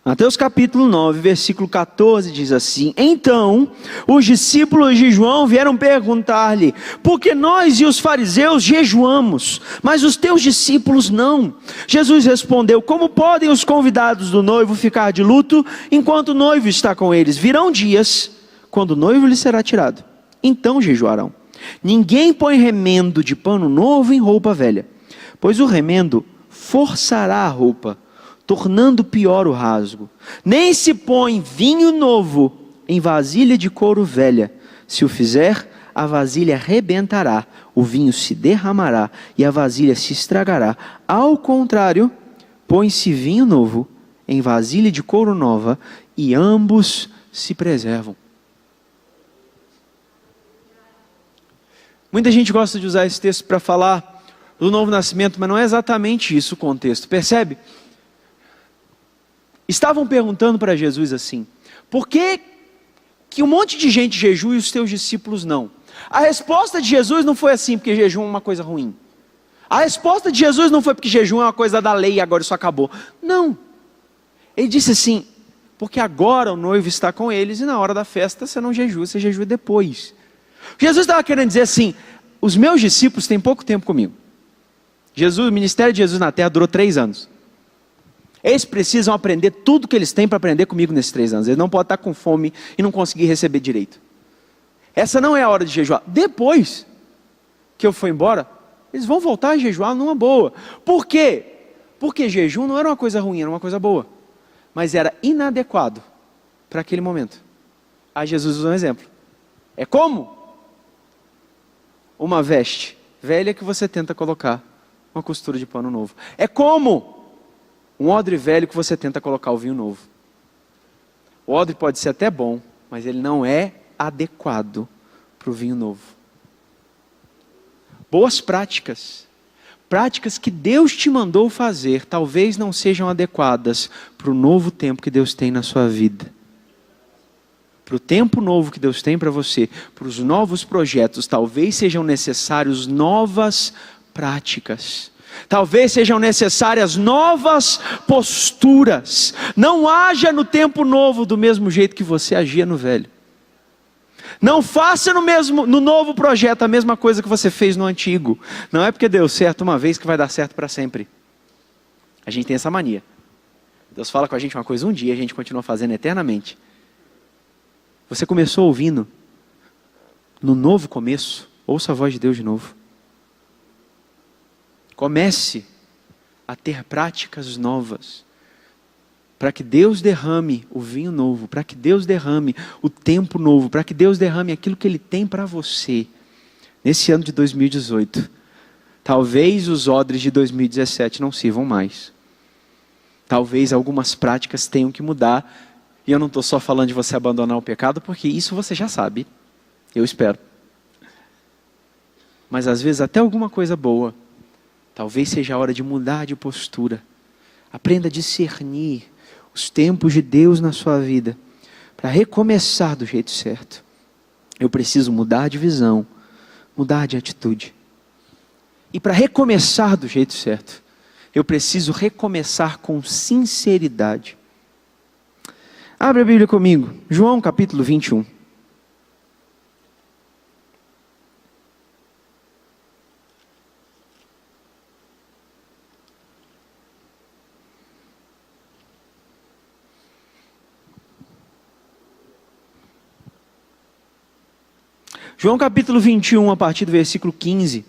Mateus capítulo 9, versículo 14 diz assim: Então os discípulos de João vieram perguntar-lhe: Por que nós e os fariseus jejuamos, mas os teus discípulos não? Jesus respondeu: Como podem os convidados do noivo ficar de luto, enquanto o noivo está com eles? Virão dias, quando o noivo lhes será tirado, então jejuarão. Ninguém põe remendo de pano novo em roupa velha, pois o remendo forçará a roupa, tornando pior o rasgo. Nem se põe vinho novo em vasilha de couro velha. Se o fizer, a vasilha rebentará, o vinho se derramará e a vasilha se estragará. Ao contrário, põe-se vinho novo em vasilha de couro nova e ambos se preservam. Muita gente gosta de usar esse texto para falar do novo nascimento, mas não é exatamente isso o contexto, percebe? Estavam perguntando para Jesus assim: por que um monte de gente jejua e os teus discípulos não? A resposta de Jesus não foi assim, porque jejum é uma coisa ruim. A resposta de Jesus não foi porque jejum é uma coisa da lei e agora isso acabou. Não. Ele disse assim: porque agora o noivo está com eles e na hora da festa você não jejua, você jejua depois. Jesus estava querendo dizer assim: os meus discípulos têm pouco tempo comigo. O ministério de Jesus na terra durou 3 anos. Eles precisam aprender tudo que eles têm para aprender comigo nesses 3 anos. Eles não podem estar com fome e não conseguir receber direito. Essa não é a hora de jejuar. Depois que eu for embora, eles vão voltar a jejuar numa boa. Por quê? Porque jejum não era uma coisa ruim, era uma coisa boa. Mas era inadequado para aquele momento. Aí Jesus usa um exemplo. É como uma veste velha que você tenta colocar uma costura de pano novo. É como um odre velho que você tenta colocar o vinho novo. O odre pode ser até bom, mas ele não é adequado para o vinho novo. Boas práticas, práticas que Deus te mandou fazer, talvez não sejam adequadas para o novo tempo que Deus tem na sua vida. Para o tempo novo que Deus tem para você, para os novos projetos, talvez sejam necessários novas práticas. Talvez sejam necessárias novas posturas. Não haja no tempo novo do mesmo jeito que você agia no velho. Não faça no novo projeto a mesma coisa que você fez no antigo. Não é porque deu certo uma vez que vai dar certo para sempre. A gente tem essa mania. Deus fala com a gente uma coisa um dia, a gente continua fazendo eternamente. Você começou ouvindo, no novo começo, ouça a voz de Deus de novo. Comece a ter práticas novas, para que Deus derrame o vinho novo, para que Deus derrame o tempo novo, para que Deus derrame aquilo que Ele tem para você, nesse ano de 2018. Talvez os odres de 2017 não sirvam mais. Talvez algumas práticas tenham que mudar. E eu não estou só falando de você abandonar o pecado, porque isso você já sabe. Eu espero. Mas às vezes até alguma coisa boa. Talvez seja a hora de mudar de postura. Aprenda a discernir os tempos de Deus na sua vida. Para recomeçar do jeito certo. Eu preciso mudar de visão. Mudar de atitude. E para recomeçar do jeito certo, eu preciso recomeçar com sinceridade. Abre a Bíblia comigo. João capítulo 21. João capítulo 21, a partir do versículo 15.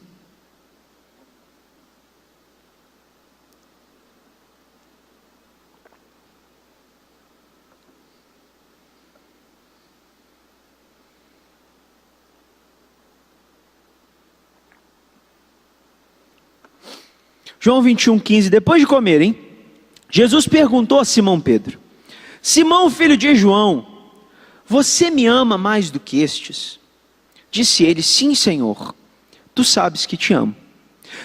João 21, 15, depois de comerem, Jesus perguntou a Simão Pedro: Simão, filho de João, você me ama mais do que estes? Disse ele: sim, Senhor, tu sabes que te amo.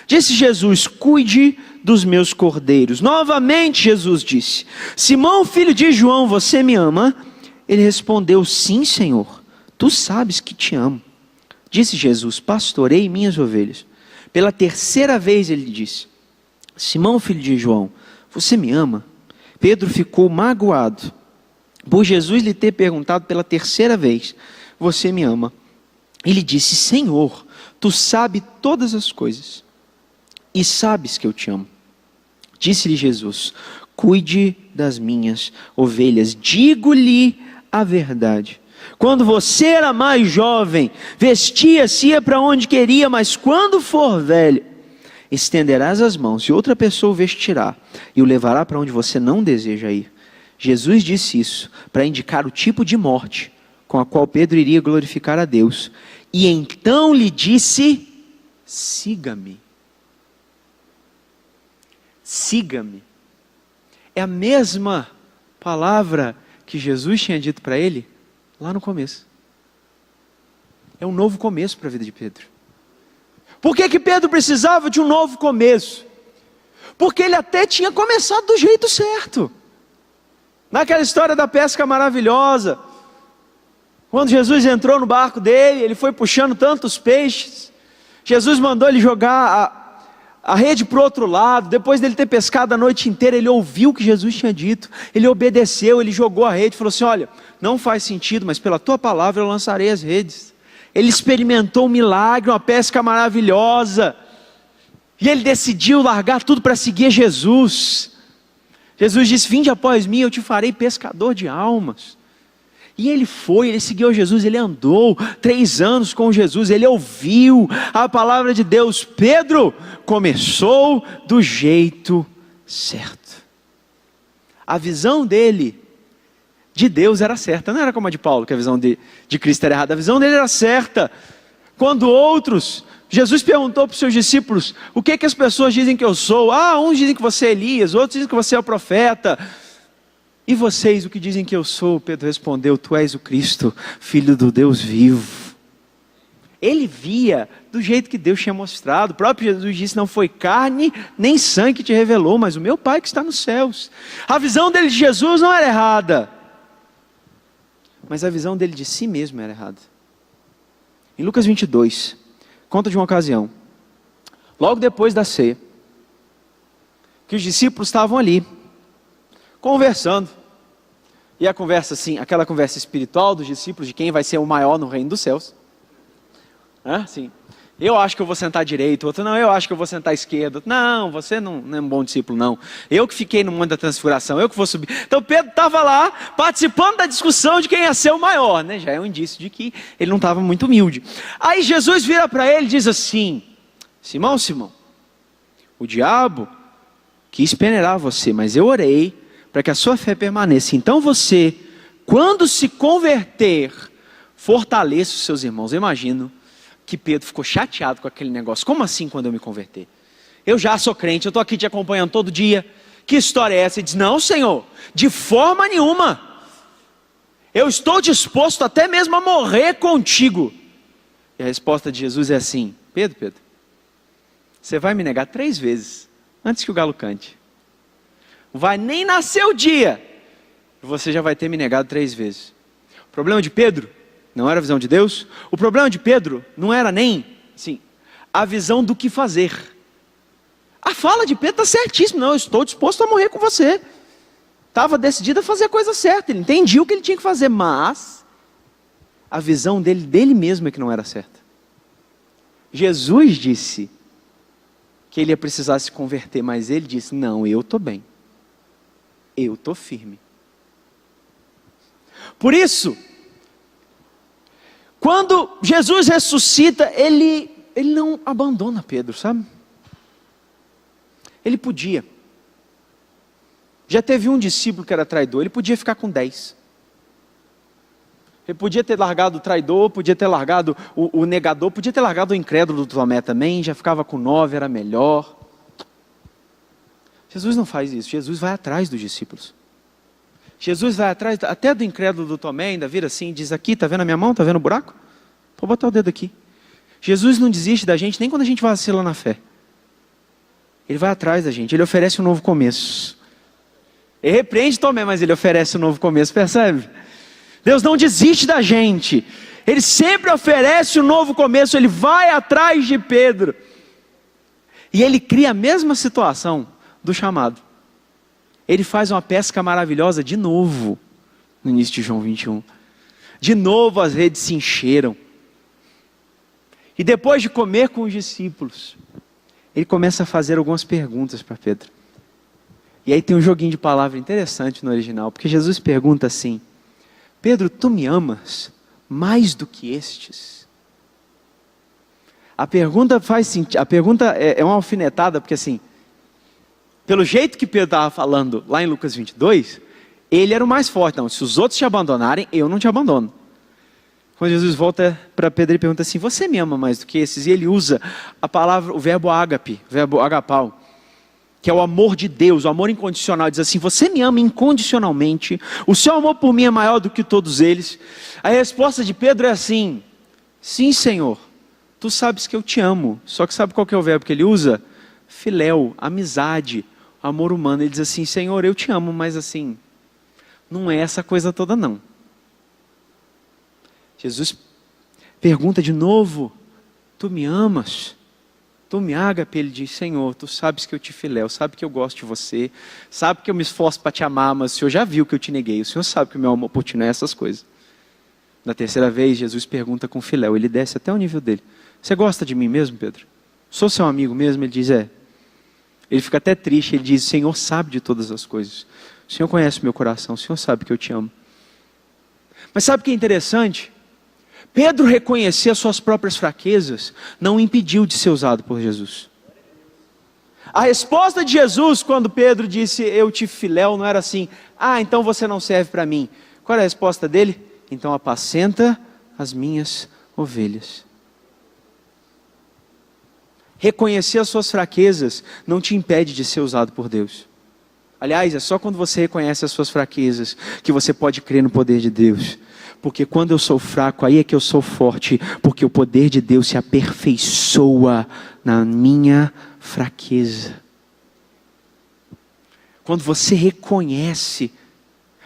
Disse Jesus: cuide dos meus cordeiros. Novamente Jesus disse: Simão, filho de João, você me ama? Ele respondeu: sim, Senhor, tu sabes que te amo. Disse Jesus: pastorei minhas ovelhas. Pela terceira vez ele disse: Simão, filho de João, você me ama? Pedro ficou magoado por Jesus lhe ter perguntado pela terceira vez: você me ama? Ele disse: Senhor, tu sabes todas as coisas e sabes que eu te amo. Disse-lhe Jesus: cuide das minhas ovelhas. Digo-lhe a verdade. Quando você era mais jovem, vestia-se, ia para onde queria, mas quando for velho, estenderás as mãos e outra pessoa o vestirá e o levará para onde você não deseja ir. Jesus disse isso para indicar o tipo de morte com a qual Pedro iria glorificar a Deus. E então lhe disse: siga-me. Siga-me. É a mesma palavra que Jesus tinha dito para ele lá no começo. É um novo começo para a vida de Pedro. Por que Pedro precisava de um novo começo? Porque ele até tinha começado do jeito certo. Naquela história da pesca maravilhosa, quando Jesus entrou no barco dele, ele foi puxando tantos peixes. Jesus mandou ele jogar a rede para o outro lado. Depois dele ter pescado a noite inteira, ele ouviu o que Jesus tinha dito. Ele obedeceu, ele jogou a rede e falou assim: olha, não faz sentido, mas pela tua palavra eu lançarei as redes. Ele experimentou um milagre, uma pesca maravilhosa. E ele decidiu largar tudo para seguir Jesus. Jesus disse: vinde após mim, eu te farei pescador de almas. E ele foi, ele seguiu Jesus, ele andou 3 anos com Jesus, ele ouviu a palavra de Deus. Pedro começou do jeito certo. A visão dele de Deus era certa, não era como a de Paulo, que a visão de Cristo era errada. A visão dele era certa. Quando outros, Jesus perguntou para os seus discípulos: o que as pessoas dizem que eu sou? Uns dizem que você é Elias, outros dizem que você é o profeta. E vocês, o que dizem que eu sou? Pedro respondeu: tu és o Cristo, Filho do Deus vivo. Ele via do jeito que Deus tinha mostrado. O próprio Jesus disse: não foi carne nem sangue que te revelou, mas o meu Pai que está nos céus. A visão dele de Jesus não era errada, mas a visão dele de si mesmo era errada. Em Lucas 22, conta de uma ocasião, logo depois da ceia, que os discípulos estavam ali, conversando. E a conversa assim, aquela conversa espiritual dos discípulos, de quem vai ser o maior no reino dos céus. Assim, eu acho que eu vou sentar à direita, outro não, eu acho que eu vou sentar à esquerda. Não, você não é um bom discípulo não. Eu que fiquei no monte da transfiguração, eu que vou subir. Então Pedro estava lá, participando da discussão de quem ia ser o maior, né? Já é um indício de que ele não estava muito humilde. Aí Jesus vira para ele e diz assim: Simão, Simão, o diabo quis peneirar você, mas eu orei para que a sua fé permaneça. Então você, quando se converter, fortaleça os seus irmãos. Eu imagino que Pedro ficou chateado com aquele negócio. Como assim quando eu me converter? Eu já sou crente, eu estou aqui te acompanhando todo dia. Que história é essa? Ele diz: não, Senhor, de forma nenhuma. Eu estou disposto até mesmo a morrer contigo. E a resposta de Jesus é assim: Pedro, você vai me negar 3 vezes antes que o galo cante. Vai nem nascer o dia, você já vai ter me negado 3 vezes. O problema de Pedro não era a visão de Deus. O problema de Pedro não era nem assim, a visão do que fazer. A fala de Pedro está certíssima. Não, eu estou disposto a morrer com você. Estava decidido a fazer a coisa certa. Ele entendia o que ele tinha que fazer, mas a visão dele mesmo é que não era certa. Jesus disse que ele ia precisar se converter, mas ele disse: não, eu estou bem. Eu estou firme. Por isso, quando Jesus ressuscita, ele não abandona Pedro, sabe? Ele podia. Já teve um discípulo que era traidor, ele podia ficar com 10. Ele podia ter largado o traidor, podia ter largado o negador, podia ter largado o incrédulo do Tomé também, já ficava com 9, era melhor. Jesus não faz isso, Jesus vai atrás dos discípulos. Jesus vai atrás até do incrédulo do Tomé, ainda vira assim e diz: aqui, está vendo a minha mão, está vendo o buraco? Pode botar o dedo aqui. Jesus não desiste da gente nem quando a gente vacila na fé. Ele vai atrás da gente, ele oferece um novo começo. Ele repreende Tomé, mas ele oferece um novo começo, percebe? Deus não desiste da gente, ele sempre oferece um novo começo, ele vai atrás de Pedro. E ele cria a mesma situação do chamado. Ele faz uma pesca maravilhosa de novo, no início de João 21. De novo as redes se encheram. E depois de comer com os discípulos, ele começa a fazer algumas perguntas para Pedro. E aí tem um joguinho de palavra interessante no original, porque Jesus pergunta assim: Pedro, tu me amas mais do que estes? A pergunta faz sentido, a pergunta é uma alfinetada, porque assim, pelo jeito que Pedro estava falando lá em Lucas 22, ele era o mais forte. Não, se os outros te abandonarem, eu não te abandono. Quando Jesus volta para Pedro e pergunta assim: você me ama mais do que esses? E ele usa a palavra, o verbo ágape, o verbo agapau, que é o amor de Deus, o amor incondicional. Diz assim: você me ama incondicionalmente, o seu amor por mim é maior do que todos eles. A resposta de Pedro é assim: sim, Senhor, tu sabes que eu te amo. Só que sabe qual que é o verbo que ele usa? Filéu, amizade, amor humano. Ele diz assim: Senhor, eu te amo, mas assim, não é essa coisa toda não. Jesus pergunta de novo: tu me amas? Tu me ágape? Ele diz: Senhor, tu sabes que eu te filéu, sabe que eu gosto de você, sabe que eu me esforço para te amar, mas o Senhor já viu que eu te neguei, o Senhor sabe que o meu amor por ti não é essas coisas. Na terceira vez, Jesus pergunta com filéu, ele desce até o nível dele: você gosta de mim mesmo, Pedro? Sou seu amigo mesmo? Ele diz: é. Ele fica até triste, ele diz: o Senhor sabe de todas as coisas, o Senhor conhece o meu coração, o Senhor sabe que eu te amo. Mas sabe o que é interessante? Pedro reconhecer as suas próprias fraquezas não o impediu de ser usado por Jesus. A resposta de Jesus quando Pedro disse: eu te filéu, não era assim: ah, então você não serve para mim. Qual era a resposta dele? Então apacenta as minhas ovelhas. Reconhecer as suas fraquezas não te impede de ser usado por Deus. Aliás, é só quando você reconhece as suas fraquezas que você pode crer no poder de Deus. Porque quando eu sou fraco, aí é que eu sou forte. Porque o poder de Deus se aperfeiçoa na minha fraqueza. Quando você reconhece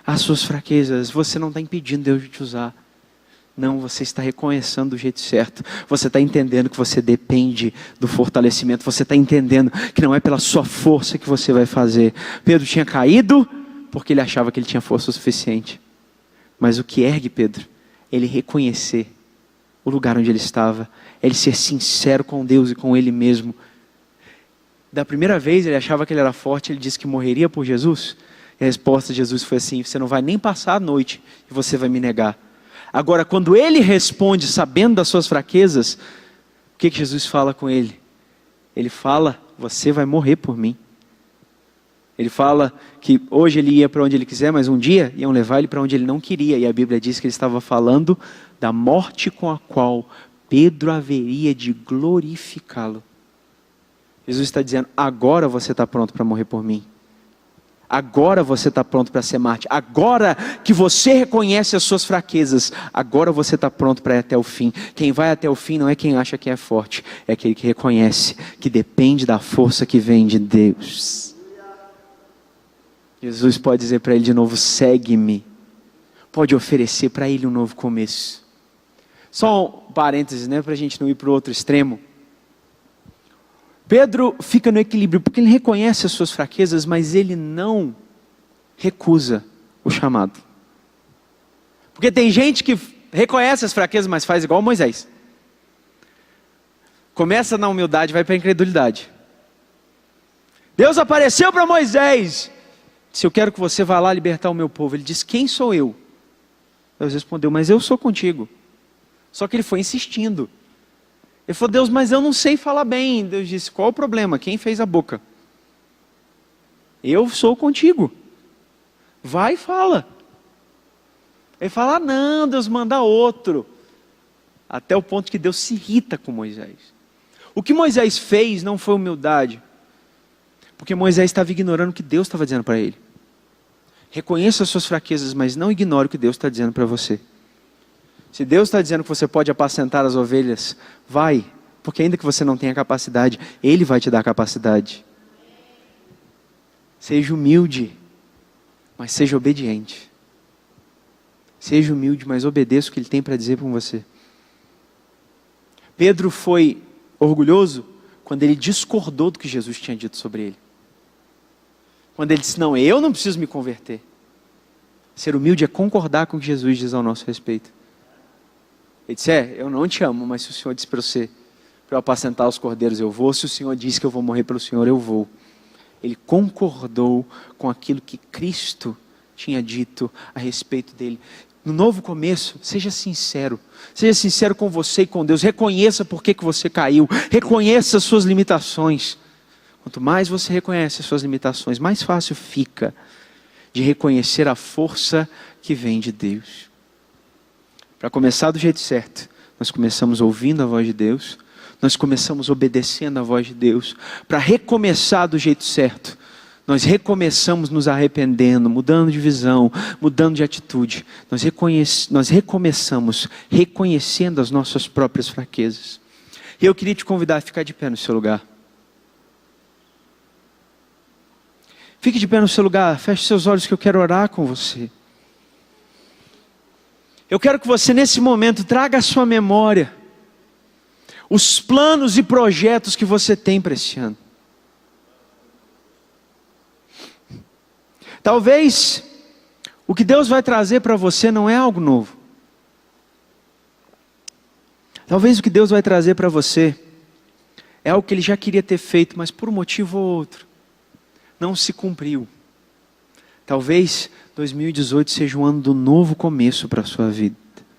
as suas fraquezas, você não está impedindo Deus de te usar. Não, você está reconhecendo do jeito certo. Você está entendendo que você depende do fortalecimento. Você está entendendo que não é pela sua força que você vai fazer. Pedro tinha caído porque ele achava que ele tinha força o suficiente. Mas o que ergue Pedro? Ele reconhecer o lugar onde ele estava. Ele ser sincero com Deus e com ele mesmo. Da primeira vez ele achava que ele era forte. Ele disse que morreria por Jesus. E a resposta de Jesus foi assim: você não vai nem passar a noite e você vai me negar. Agora, quando ele responde sabendo das suas fraquezas, o que Jesus fala com ele? Ele fala: você vai morrer por mim. Ele fala que hoje ele ia para onde ele quiser, mas um dia iam levar ele para onde ele não queria. E a Bíblia diz que ele estava falando da morte com a qual Pedro haveria de glorificá-lo. Jesus está dizendo: agora você está pronto para morrer por mim. Agora você está pronto para ser mártir. Agora que você reconhece as suas fraquezas, agora você está pronto para ir até o fim. Quem vai até o fim não é quem acha que é forte, é aquele que reconhece que depende da força que vem de Deus. Jesus pode dizer para ele de novo: segue-me. Pode oferecer para ele um novo começo. Só um parênteses, para a gente não ir para o outro extremo. Pedro fica no equilíbrio, porque ele reconhece as suas fraquezas, mas ele não recusa o chamado. Porque tem gente que reconhece as fraquezas, mas faz igual Moisés. Começa na humildade, vai para a incredulidade. Deus apareceu para Moisés. Disse: eu quero que você vá lá libertar o meu povo. Ele disse: quem sou eu? Deus respondeu: mas eu sou contigo. Só que ele foi insistindo. Ele falou: Deus, mas eu não sei falar bem. Deus disse: qual o problema? Quem fez a boca? Eu sou contigo. Vai e fala. Ele fala: não, Deus, manda outro. Até o ponto que Deus se irrita com Moisés. O que Moisés fez não foi humildade, porque Moisés estava ignorando o que Deus estava dizendo para ele. Reconheça as suas fraquezas, mas não ignore o que Deus está dizendo para você. Se Deus está dizendo que você pode apacentar as ovelhas, vai, porque ainda que você não tenha capacidade, Ele vai te dar capacidade. Seja humilde, mas seja obediente. Seja humilde, mas obedeça o que Ele tem para dizer para você. Pedro foi orgulhoso quando ele discordou do que Jesus tinha dito sobre ele. Quando ele disse: não, eu não preciso me converter. Ser humilde é concordar com o que Jesus diz ao nosso respeito. Ele disse: eu não te amo, mas se o Senhor disse para você, para eu apacentar os cordeiros, eu vou. Se o Senhor disse que eu vou morrer pelo Senhor, eu vou. Ele concordou com aquilo que Cristo tinha dito a respeito dele. No novo começo, seja sincero. Seja sincero com você e com Deus. Reconheça por que você caiu. Reconheça as suas limitações. Quanto mais você reconhece as suas limitações, mais fácil fica de reconhecer a força que vem de Deus. Para começar do jeito certo, nós começamos ouvindo a voz de Deus, nós começamos obedecendo a voz de Deus. Para recomeçar do jeito certo, nós recomeçamos nos arrependendo, mudando de visão, mudando de atitude. Nós recomeçamos reconhecendo as nossas próprias fraquezas. E eu queria te convidar a ficar de pé no seu lugar. Fique de pé no seu lugar, feche seus olhos que eu quero orar com você. Eu quero que você nesse momento traga à sua memória os planos e projetos que você tem para esse ano. Talvez o que Deus vai trazer para você não é algo novo. Talvez o que Deus vai trazer para você é algo que Ele já queria ter feito, mas por um motivo ou outro não se cumpriu. Talvez 2018 seja um ano do novo começo para a sua vida.